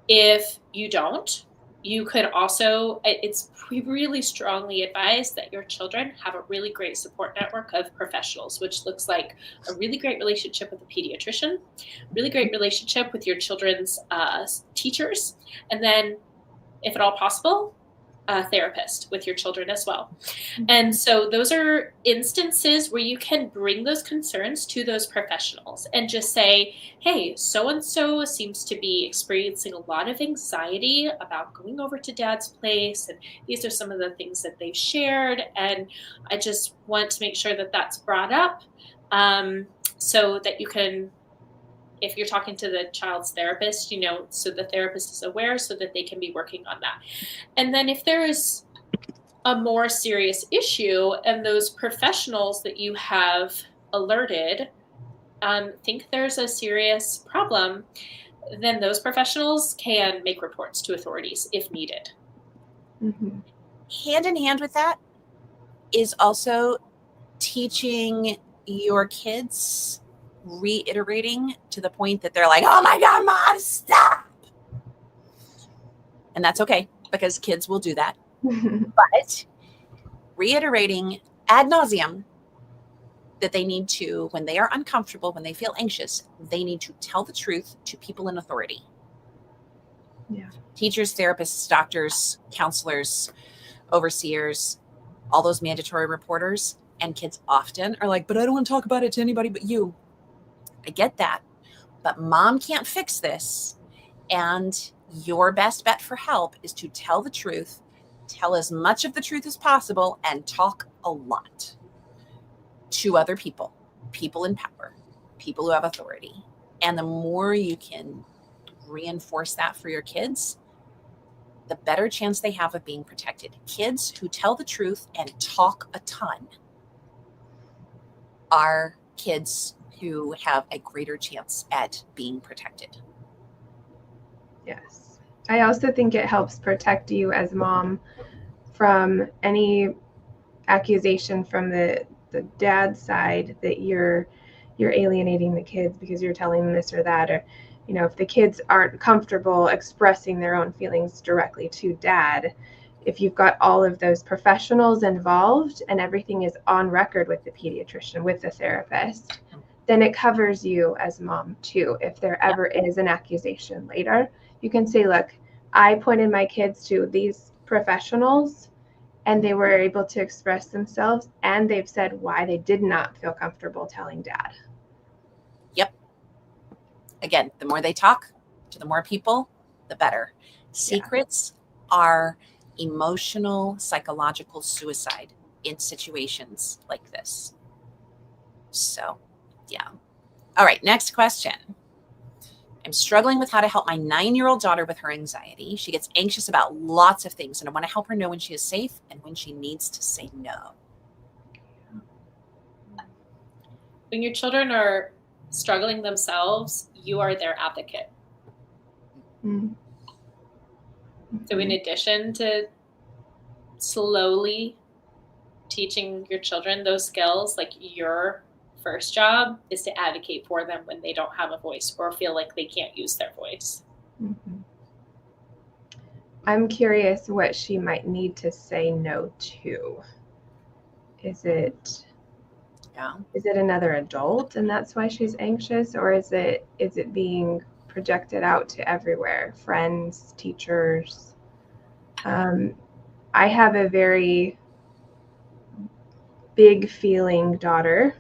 Speaker 2: If you don't, you could also, it's really strongly advised that your children have a really great support network of professionals, which looks like a really great relationship with a pediatrician, really great relationship with your children's teachers, and then, if at all possible, a therapist with your children as well. And so those are instances where you can bring those concerns to those professionals and just say, hey, so-and-so seems to be experiencing a lot of anxiety about going over to dad's place. And these are some of the things that they've shared. And I just want to make sure that that's brought up so that you can, if you're talking to the child's therapist, so the therapist is aware so that they can be working on that. And then if there is a more serious issue and those professionals that you have alerted think there's a serious problem, then those professionals can make reports to authorities if needed.
Speaker 3: Mm-hmm. Hand in hand with that is also teaching your kids, reiterating to the point that they're like, oh my God, Mom, stop. And that's okay, because kids will do that. But reiterating ad nauseum that they need to, when they are uncomfortable, when they feel anxious, they need to tell the truth to people in authority.
Speaker 1: Yeah.
Speaker 3: Teachers, therapists, doctors, counselors, overseers, all those mandatory reporters. And kids often are like, but I don't want to talk about it to anybody but you. I get that. But mom can't fix this. And your best bet for help is to tell the truth, tell as much of the truth as possible, and talk a lot to other people, people in power, people who have authority. And the more you can reinforce that for your kids, the better chance they have of being protected. Kids who tell the truth and talk a ton are kids who have a greater chance at being protected.
Speaker 1: Yes. I also think it helps protect you as mom from any accusation from the dad's side that you're alienating the kids because you're telling them this or that, or if the kids aren't comfortable expressing their own feelings directly to dad, if you've got all of those professionals involved and everything is on record with the pediatrician, with the therapist, then it covers you as mom too. If there ever is an accusation later, you can say, look, I pointed my kids to these professionals and they were able to express themselves, and they've said why they did not feel comfortable telling dad.
Speaker 3: Yep. Again, the more they talk to the more people, the better. Secrets are emotional, psychological suicide in situations like this. So, yeah. All right, next question. I'm struggling with how to help my 9-year-old daughter with her anxiety. She gets anxious about lots of things, and I want to help her know when she is safe and when she needs to say no.
Speaker 2: When your children are struggling themselves, you are their advocate. Mm-hmm. So in addition to slowly teaching your children those skills, like your first job is to advocate for them when they don't have a voice or feel like they can't use their voice.
Speaker 1: Mm-hmm. I'm curious what she might need to say no to. Is it another adult and that's why she's anxious, or is it being projected out to everywhere, friends, teachers? I have a very big feeling daughter,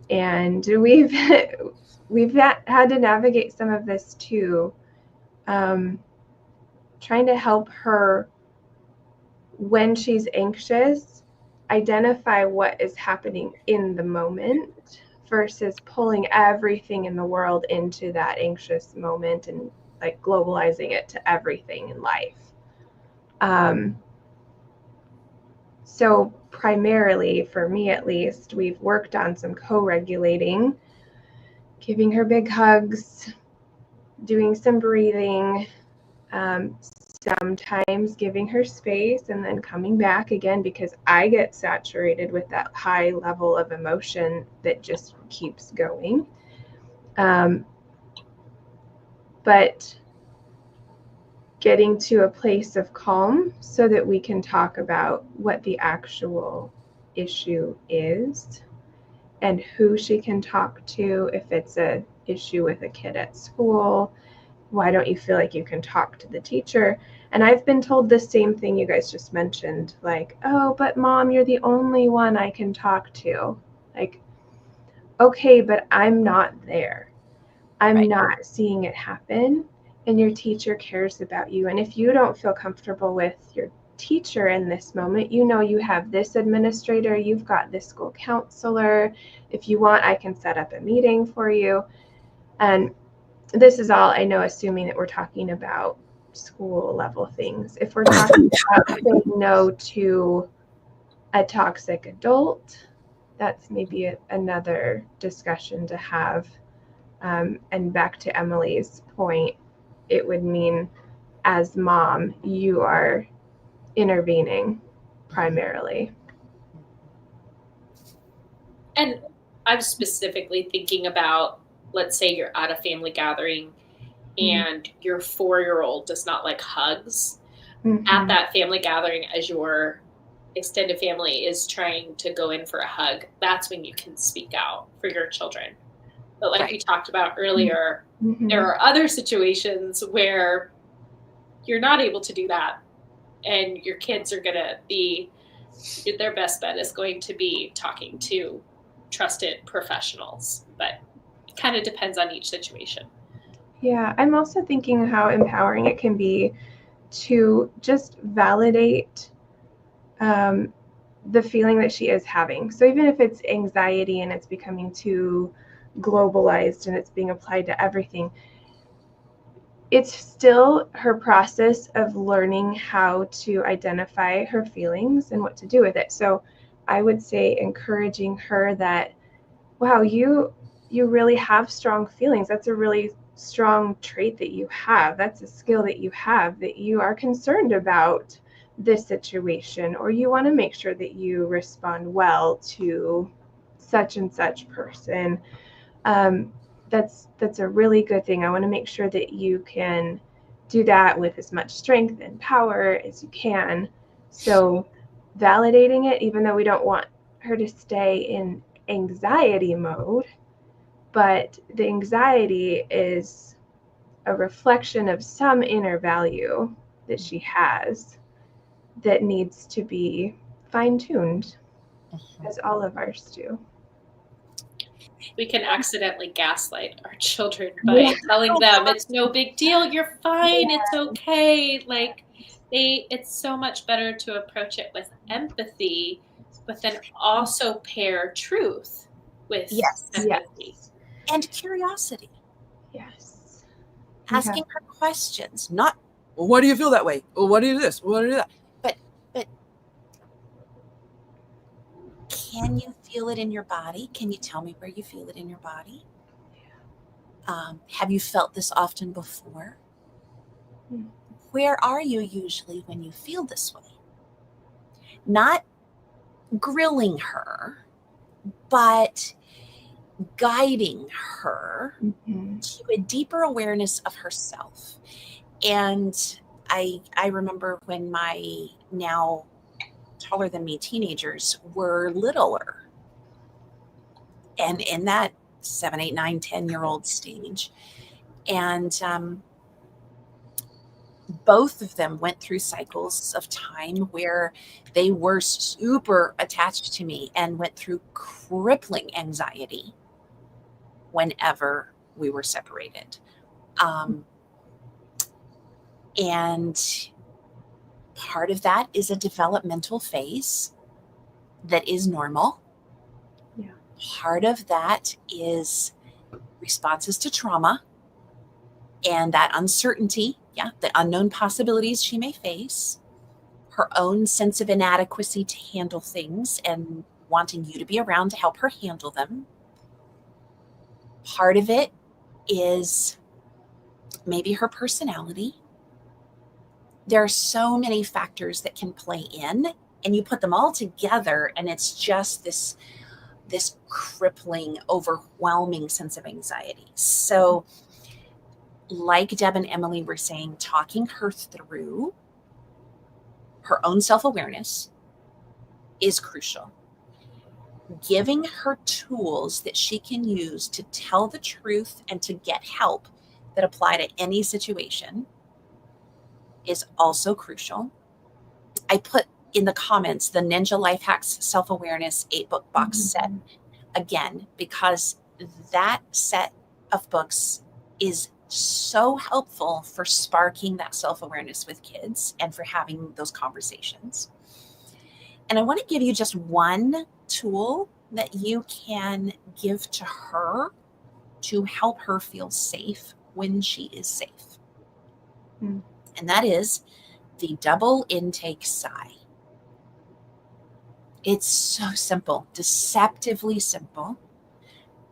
Speaker 1: And we've had to navigate some of this too, trying to help her when she's anxious, identify what is happening in the moment versus pulling everything in the world into that anxious moment and like globalizing it to everything in life. So primarily, for me at least, we've worked on some co-regulating, giving her big hugs, doing some breathing, sometimes giving her space and then coming back again, because I get saturated with that high level of emotion that just keeps going. But getting to a place of calm so that we can talk about what the actual issue is and who she can talk to. If it's an issue with a kid at school, why don't you feel like you can talk to the teacher? And I've been told the same thing you guys just mentioned, like, oh, but mom, you're the only one I can talk to. Like, okay, but I'm not there. I'm not seeing it happen, and your teacher cares about you. And if you don't feel comfortable with your teacher in this moment, you know you have this administrator, you've got this school counselor. If you want, I can set up a meeting for you. And this is all, I know, assuming that we're talking about school level things. If we're talking about saying no to a toxic adult, that's maybe another discussion to have. And back to Emily's point, it would mean as mom, you are intervening primarily.
Speaker 2: And I'm specifically thinking about, let's say you're at a family gathering and your 4-year-old does not like hugs. At that family gathering, as your extended family is trying to go in for a hug, that's when you can speak out for your children. But like we talked about earlier, there are other situations where you're not able to do that, and your kids are going to be, their best bet is going to be talking to trusted professionals. But it kind of depends on each situation.
Speaker 1: Yeah, I'm also thinking how empowering it can be to just validate the feeling that she is having. So even if it's anxiety and it's becoming too globalized and it's being applied to everything, it's still her process of learning how to identify her feelings and what to do with it. So I would say encouraging her that, wow, you really have strong feelings. That's a really strong trait that you have. That's a skill that you have, that you are concerned about this situation, or you want to make sure that you respond well to such and such person. That's a really good thing. I want to make sure that you can do that with as much strength and power as you can. So validating it, even though we don't want her to stay in anxiety mode, but the anxiety is a reflection of some inner value that she has that needs to be fine-tuned, as all of ours do.
Speaker 2: We can accidentally gaslight our children by telling them it's no big deal, you're fine, it's okay. Like it's so much better to approach it with empathy, but then also pair truth with empathy.
Speaker 3: And curiosity.
Speaker 1: Yes.
Speaker 3: Asking her questions, not, well, why do you feel that way? Well, what do you do this? What do you do that? But can you feel it in your body? Can you tell me where you feel it in your body? Have you felt this often before? Where are you usually when you feel this way? Not grilling her, but guiding her to a deeper awareness of herself. And I remember when my now taller than me teenagers were littler, and in that 7, 8, 9, 10-year-old stage. And both of them went through cycles of time where they were super attached to me and went through crippling anxiety whenever we were separated. And part of that is a developmental phase that is normal.
Speaker 1: Yeah.
Speaker 3: Part of that is responses to trauma and that uncertainty, the unknown possibilities she may face, her own sense of inadequacy to handle things and wanting you to be around to help her handle them. Part of it is maybe her personality. There are so many factors that can play in, and you put them all together and it's just this crippling, overwhelming sense of anxiety. So like Deb and Emily were saying, talking her through her own self-awareness is crucial. Giving her tools that she can use to tell the truth and to get help that apply to any situation is also crucial. I put in the comments the Ninja Life Hacks Self-Awareness 8-book box set again, because that set of books is so helpful for sparking that self-awareness with kids and for having those conversations. And I want to give you just one tool that you can give to her to help her feel safe when she is safe. And that is the double intake sigh. It's so simple, deceptively simple,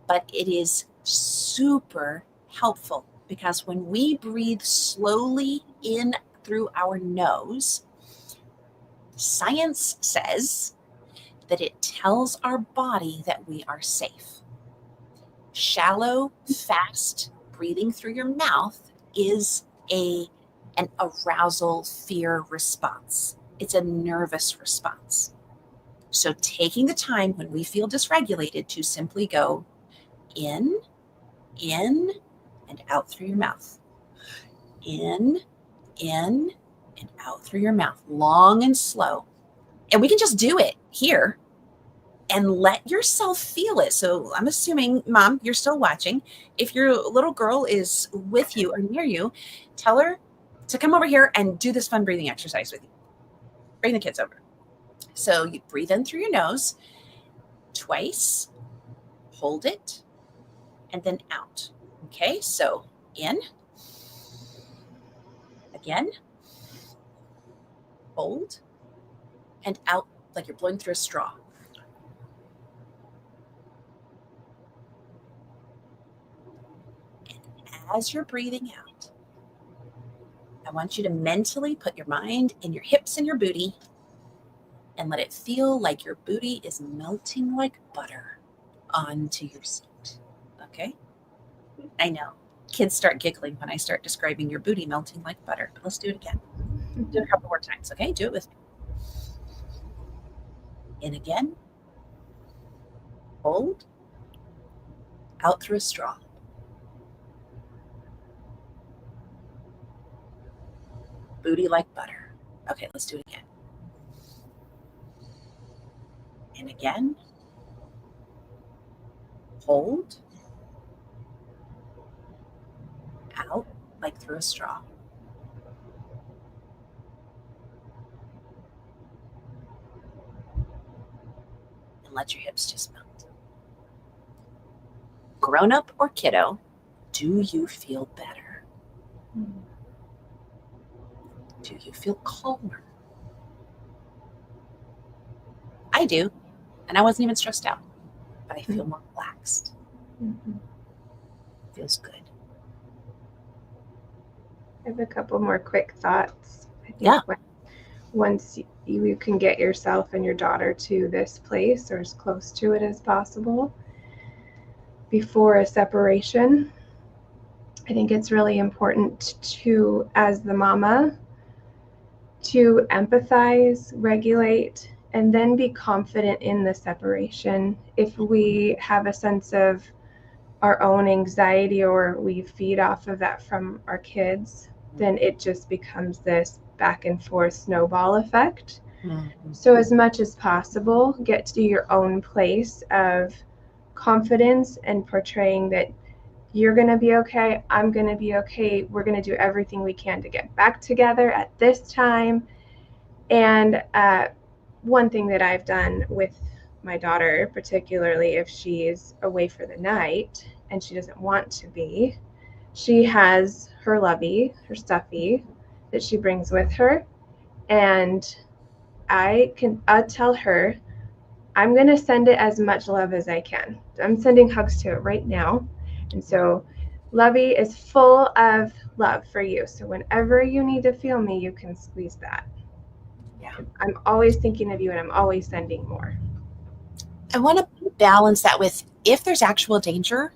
Speaker 3: but it is super helpful because when we breathe slowly in through our nose, science says that it tells our body that we are safe. Shallow, fast breathing through your mouth is an arousal fear response. It's a nervous response. So taking the time when we feel dysregulated to simply go in, and out through your mouth. In, and out through your mouth, long and slow. And we can just do it here and let yourself feel it. So I'm assuming, Mom, you're still watching. If your little girl is with you or near you, tell her to come over here and do this fun breathing exercise with you. Bring the kids over. So you breathe in through your nose twice, hold it, and then out. Okay, so in, again, hold, and out like you're blowing through a straw. And as you're breathing out, I want you to mentally put your mind in your hips and your booty and let it feel like your booty is melting like butter onto your seat. Okay? I know. Kids start giggling when I start describing your booty melting like butter. But let's do it again. Do it a couple more times, okay? Do it with me. In again. Hold. Out through a straw. Booty like butter. Okay, let's do it again. In again. Hold. Out like through a straw. And let your hips just melt. Grown up or kiddo, do you feel better? Do you feel calmer? I do. And I wasn't even stressed out, but I feel more relaxed. Feels good.
Speaker 1: I have a couple more quick thoughts. I think
Speaker 3: Yeah.
Speaker 1: Once you can get yourself and your daughter to this place or as close to it as possible before a separation, I think it's really important to, as the mama, to empathize, regulate, and then be confident in the separation. If we have a sense of our own anxiety or we feed off of that from our kids, then it just becomes this back and forth snowball effect.
Speaker 3: Mm-hmm.
Speaker 1: So as much as possible, get to your own place of confidence and portraying that you're going to be okay, I'm going to be okay, we're going to do everything we can to get back together at this time. And one thing that I've done with my daughter, particularly if she's away for the night and she doesn't want to be, she has her lovey, her stuffy that she brings with her. And I'll tell her, I'm going to send it as much love as I can. I'm sending hugs to it right now. And so Lovey is full of love for you. So whenever you need to feel me, you can squeeze that.
Speaker 3: Yeah.
Speaker 1: I'm always thinking of you and I'm always sending more.
Speaker 3: I want to balance that with, if there's actual danger,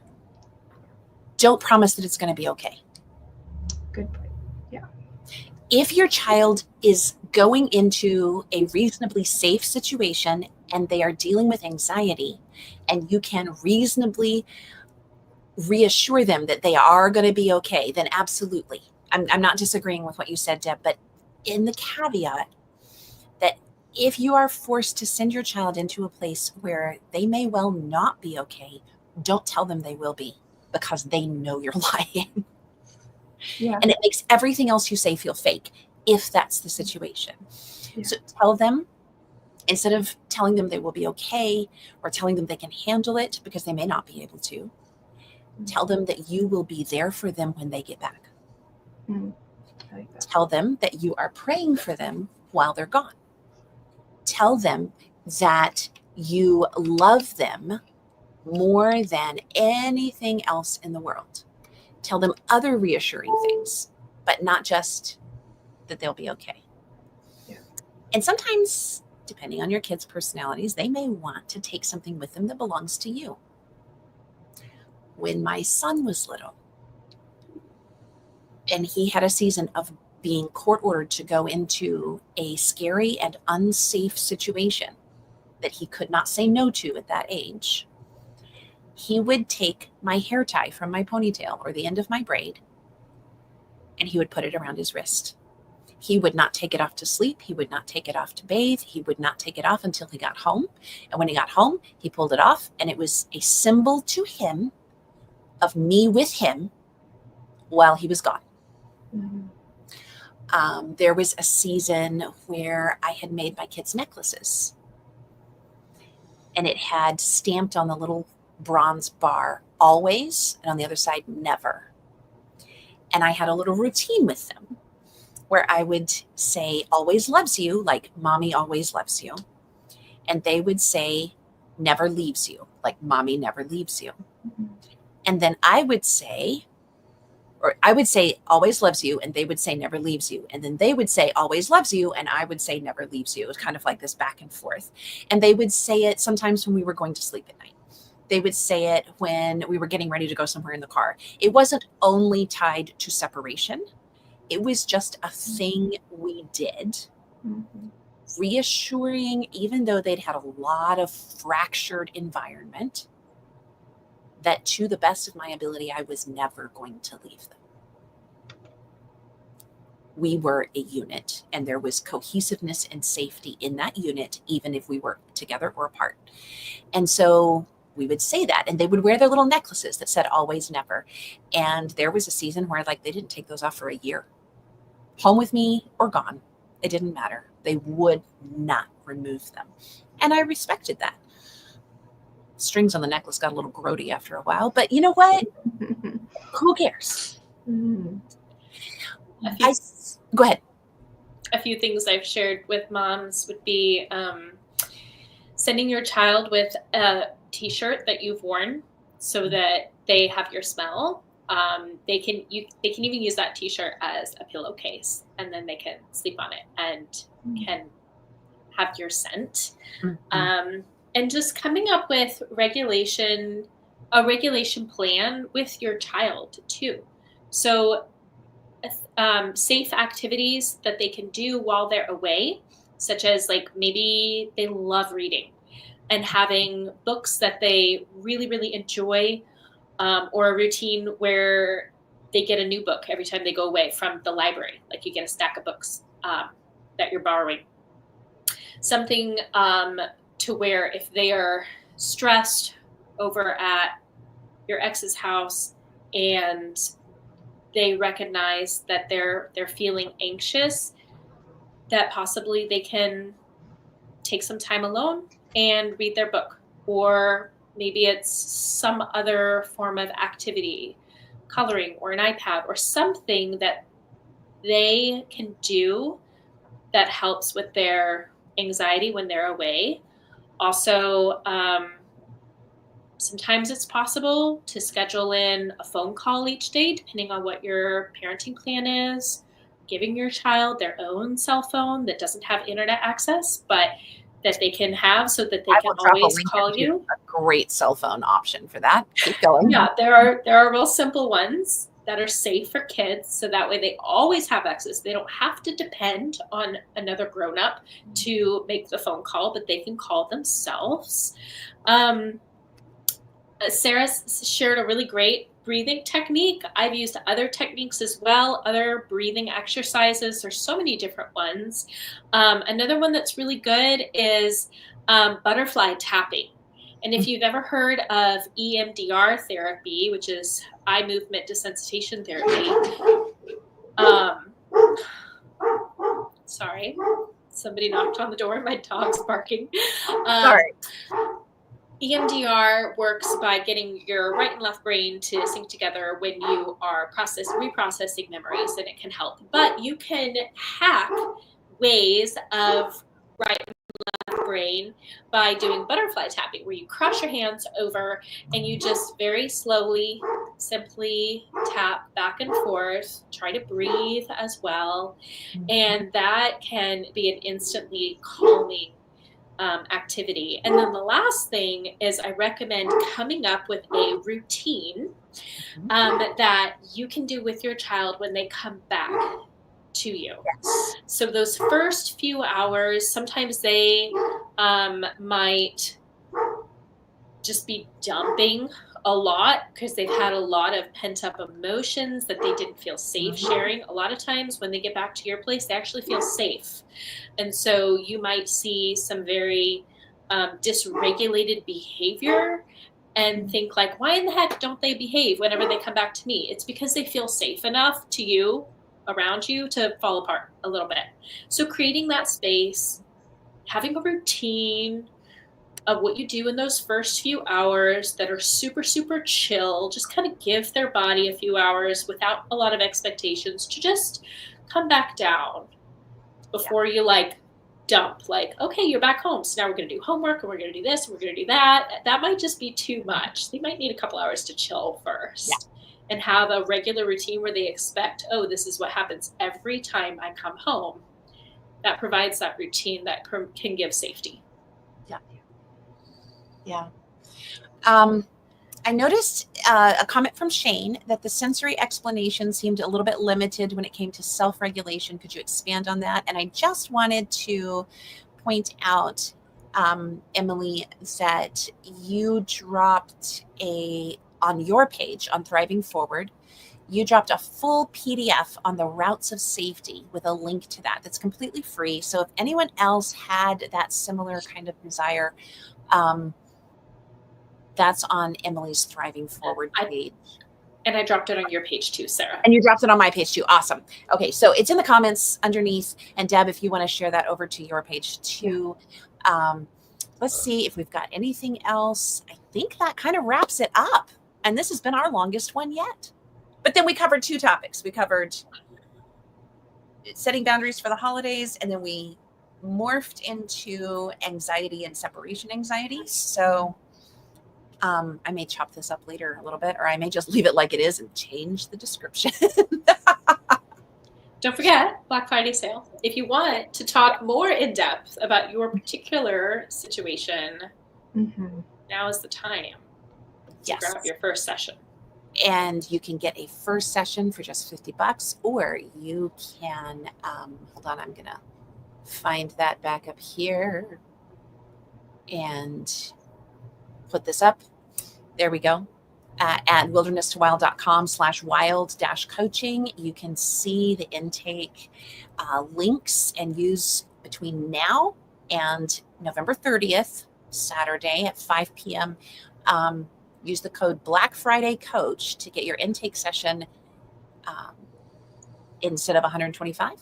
Speaker 3: don't promise that it's going to be okay.
Speaker 1: Good point. Yeah.
Speaker 3: If your child is going into a reasonably safe situation and they are dealing with anxiety, and you can reasonably reassure them that they are going to be okay, then absolutely. I'm not disagreeing with what you said, Deb, but in the caveat that if you are forced to send your child into a place where they may well not be okay, don't tell them they will be, because they know you're lying.
Speaker 1: Yeah.
Speaker 3: And it makes everything else you say feel fake, if that's the situation.
Speaker 1: Yeah.
Speaker 3: So tell them, instead of telling them they will be okay or telling them they can handle it, because they may not be able to, tell them that you will be there for them when they get back.
Speaker 1: Mm, I like that.
Speaker 3: Tell them that you are praying for them while they're gone. Tell them that you love them more than anything else in the world. Tell them other reassuring things, but not just that they'll be okay.
Speaker 1: Yeah.
Speaker 3: And sometimes, depending on your kids' personalities, they may want to take something with them that belongs to you. When my son was little, and he had a season of being court ordered to go into a scary and unsafe situation that he could not say no to at that age, he would take my hair tie from my ponytail or the end of my braid, and he would put it around his wrist. He would not take it off to sleep. He would not take it off to bathe. He would not take it off until he got home. And when he got home, he pulled it off, and it was a symbol to him of me with him while he was gone.
Speaker 1: Mm-hmm.
Speaker 3: There was a season where I had made my kids necklaces, and it had stamped on the little bronze bar, always, and on the other side, never. And I had a little routine with them where I would say, always loves you, like mommy always loves you. And they would say, never leaves you, like mommy never leaves you.
Speaker 1: Mm-hmm.
Speaker 3: And then I would say, always loves you, and they would say never leaves you. And then they would say always loves you, and I would say never leaves you. It was kind of like this back and forth. And they would say it sometimes when we were going to sleep at night. They would say it when we were getting ready to go somewhere in the car. It wasn't only tied to separation. It was just a thing we did,
Speaker 1: Mm-hmm.
Speaker 3: reassuring, even though they'd had a lot of fractured environment, that to the best of my ability, I was never going to leave them. We were a unit, and there was cohesiveness and safety in that unit, even if we were together or apart. And so we would say that, and they would wear their little necklaces that said always never. And there was a season where they didn't take those off for a year. Home with me or gone, it didn't matter. They would not remove them. And I respected that. Strings on the necklace got a little grody after a while, but you know what? Who cares?
Speaker 1: Mm-hmm.
Speaker 3: Go ahead.
Speaker 2: A few things I've shared with moms would be sending your child with a t-shirt that you've worn so that they have your smell. They can even use that t-shirt as a pillowcase, and then they can sleep on it and can have your scent.
Speaker 3: Mm-hmm.
Speaker 2: And just coming up with a regulation plan with your child too. So safe activities that they can do while they're away, such as like maybe they love reading and having books that they really, really enjoy, or a routine where they get a new book every time they go away from the library. Like you get a stack of books that you're borrowing. Something to where if they are stressed over at your ex's house and they recognize that they're feeling anxious, that possibly they can take some time alone and read their book. Or maybe it's some other form of activity, coloring or an iPad or something that they can do that helps with their anxiety when they're away. Also, sometimes it's possible to schedule in a phone call each day, depending on what your parenting plan is, giving your child their own cell phone that doesn't have internet access, but that they can have so that they can always call you.
Speaker 3: A great cell phone option for that. Keep going.
Speaker 2: Yeah, there are real simple ones that are safe for kids, so that way they always have access. They don't have to depend on another grown-up to make the phone call, but they can call themselves. Sarah shared a really great breathing technique. I've used other techniques as well, other breathing exercises. There's so many different ones. Another one that's really good is butterfly tapping. And if you've ever heard of EMDR therapy, which is eye movement desensitization therapy, sorry, somebody knocked on the door. My dog's barking.
Speaker 3: Sorry.
Speaker 2: EMDR works by getting your right and left brain to sync together when you are reprocessing memories, and it can help. But you can hack ways of right and left brain by doing butterfly tapping, where you cross your hands over and you just very slowly, simply tap back and forth. Try to breathe as well. And that can be an instantly calming activity. And then the last thing is I recommend coming up with a routine that you can do with your child when they come back to you.
Speaker 3: Yes.
Speaker 2: So those first few hours, sometimes they might just be dumping a lot because they've had a lot of pent up emotions that they didn't feel safe sharing. A lot of times when they get back to your place, they actually feel safe. And so you might see some very dysregulated behavior and think like, why in the heck don't they behave whenever they come back to me? It's because they feel safe enough to you, around you, to fall apart a little bit. So creating that space, having a routine of what you do in those first few hours that are super, super chill, just kind of give their body a few hours without a lot of expectations to just come back down before you like dump, like, okay, you're back home. So now we're going to do homework and we're going to do this and we're going to do that. That might just be too much. They might need a couple hours to chill first and have a regular routine where they expect, oh, this is what happens every time I come home. That provides that routine that can give safety.
Speaker 3: Yeah. I noticed a comment from Shane that the sensory explanation seemed a little bit limited when it came to self-regulation. Could you expand on that? And I just wanted to point out, Emily, that you dropped on your page on Thriving Forward, you dropped a full PDF on the routes of safety with a link to that. That's completely free. So if anyone else had that similar kind of desire, that's on Emily's Thriving Forward page.
Speaker 2: And I dropped it on your page too, Sarah.
Speaker 3: And you dropped it on my page too. Awesome. Okay, so it's in the comments underneath. And Deb, if you want to share that over to your page too. Let's see if we've got anything else. I think that kind of wraps it up. And this has been our longest one yet. But then we covered two topics. We covered setting boundaries for the holidays, and then we morphed into anxiety and separation anxiety. So I may chop this up later a little bit, or I may just leave it like it is and change the description.
Speaker 2: Don't forget Black Friday sale. If you want to talk more in depth about your particular situation, now is the time to grab your first session.
Speaker 3: And you can get a first session for just $50, or you can, hold on, I'm going to find that back up here and put this up. There we go. at wilderness2wild.com/wild-coaching. You can see the intake links and use between now and November 30th, Saturday at 5 p.m. Use the code Black Friday Coach to get your intake session instead of $125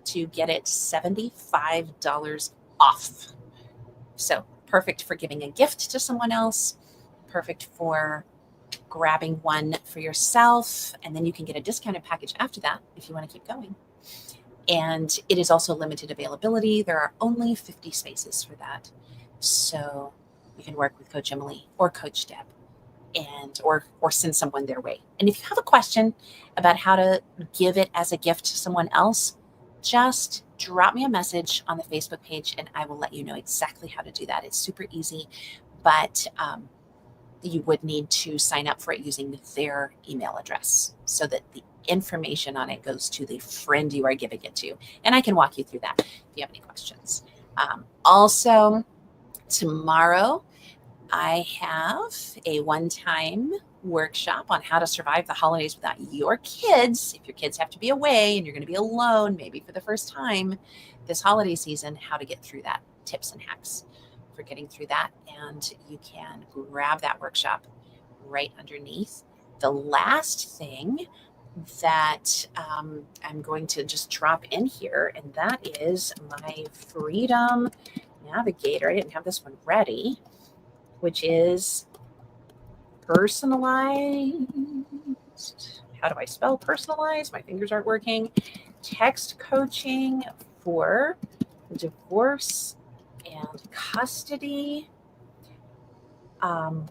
Speaker 3: to get it $75 off. So perfect for giving a gift to someone else, perfect for grabbing one for yourself, and then you can get a discounted package after that if you want to keep going. And it is also limited availability. There are only 50 spaces for that. So you can work with Coach Emily or Coach Deb and or send someone their way. And if you have a question about how to give it as a gift to someone else, just drop me a message on the Facebook page and I will let you know exactly how to do that. It's super easy, but you would need to sign up for it using their email address so that the information on it goes to the friend you are giving it to. And I can walk you through that if you have any questions. Also, tomorrow, I have a one-time workshop on how to survive the holidays without your kids. If your kids have to be away and you're going to be alone, maybe for the first time this holiday season, how to get through that, tips and hacks for getting through that. And you can grab that workshop right underneath. The last thing that I'm going to just drop in here, and that is my Freedom Navigator. I didn't have this one ready, which is personalized. How do I spell personalized? My fingers aren't working. Text coaching for divorce and custody,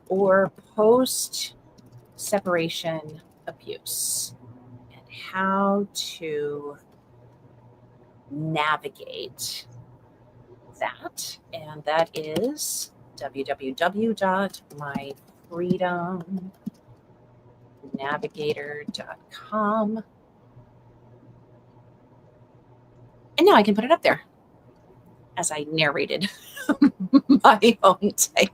Speaker 3: or post separation abuse, and how to navigate that. And that is www.myfreedomnavigator.com. And now I can put it up there as I narrated my own typing.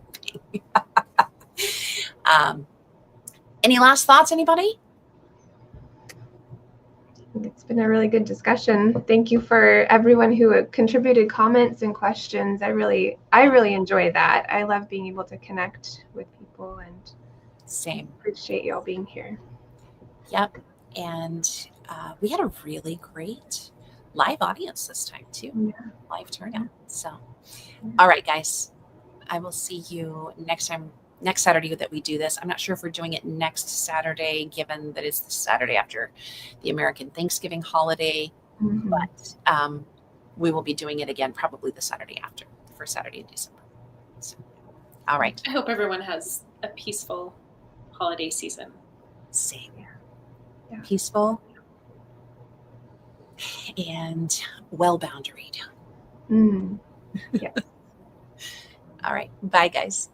Speaker 3: Any last thoughts, anybody?
Speaker 1: It's been a really good discussion. Thank you for everyone who contributed comments and questions. I really enjoy that. I love being able to connect with people, and
Speaker 3: same.
Speaker 1: Appreciate y'all being here.
Speaker 3: Yep. And we had a really great live audience this time too.
Speaker 1: Yeah.
Speaker 3: Live turnout. So, all right, guys, I will see you next Saturday that we do this. I'm not sure if we're doing it next Saturday, given that it's the Saturday after the American Thanksgiving holiday, but we will be doing it again probably the Saturday after, the first Saturday in December. So, all right.
Speaker 2: I hope everyone has a peaceful holiday season.
Speaker 3: Same. Yeah. Peaceful and well-boundaried.
Speaker 1: Yes.
Speaker 3: All right. Bye, guys.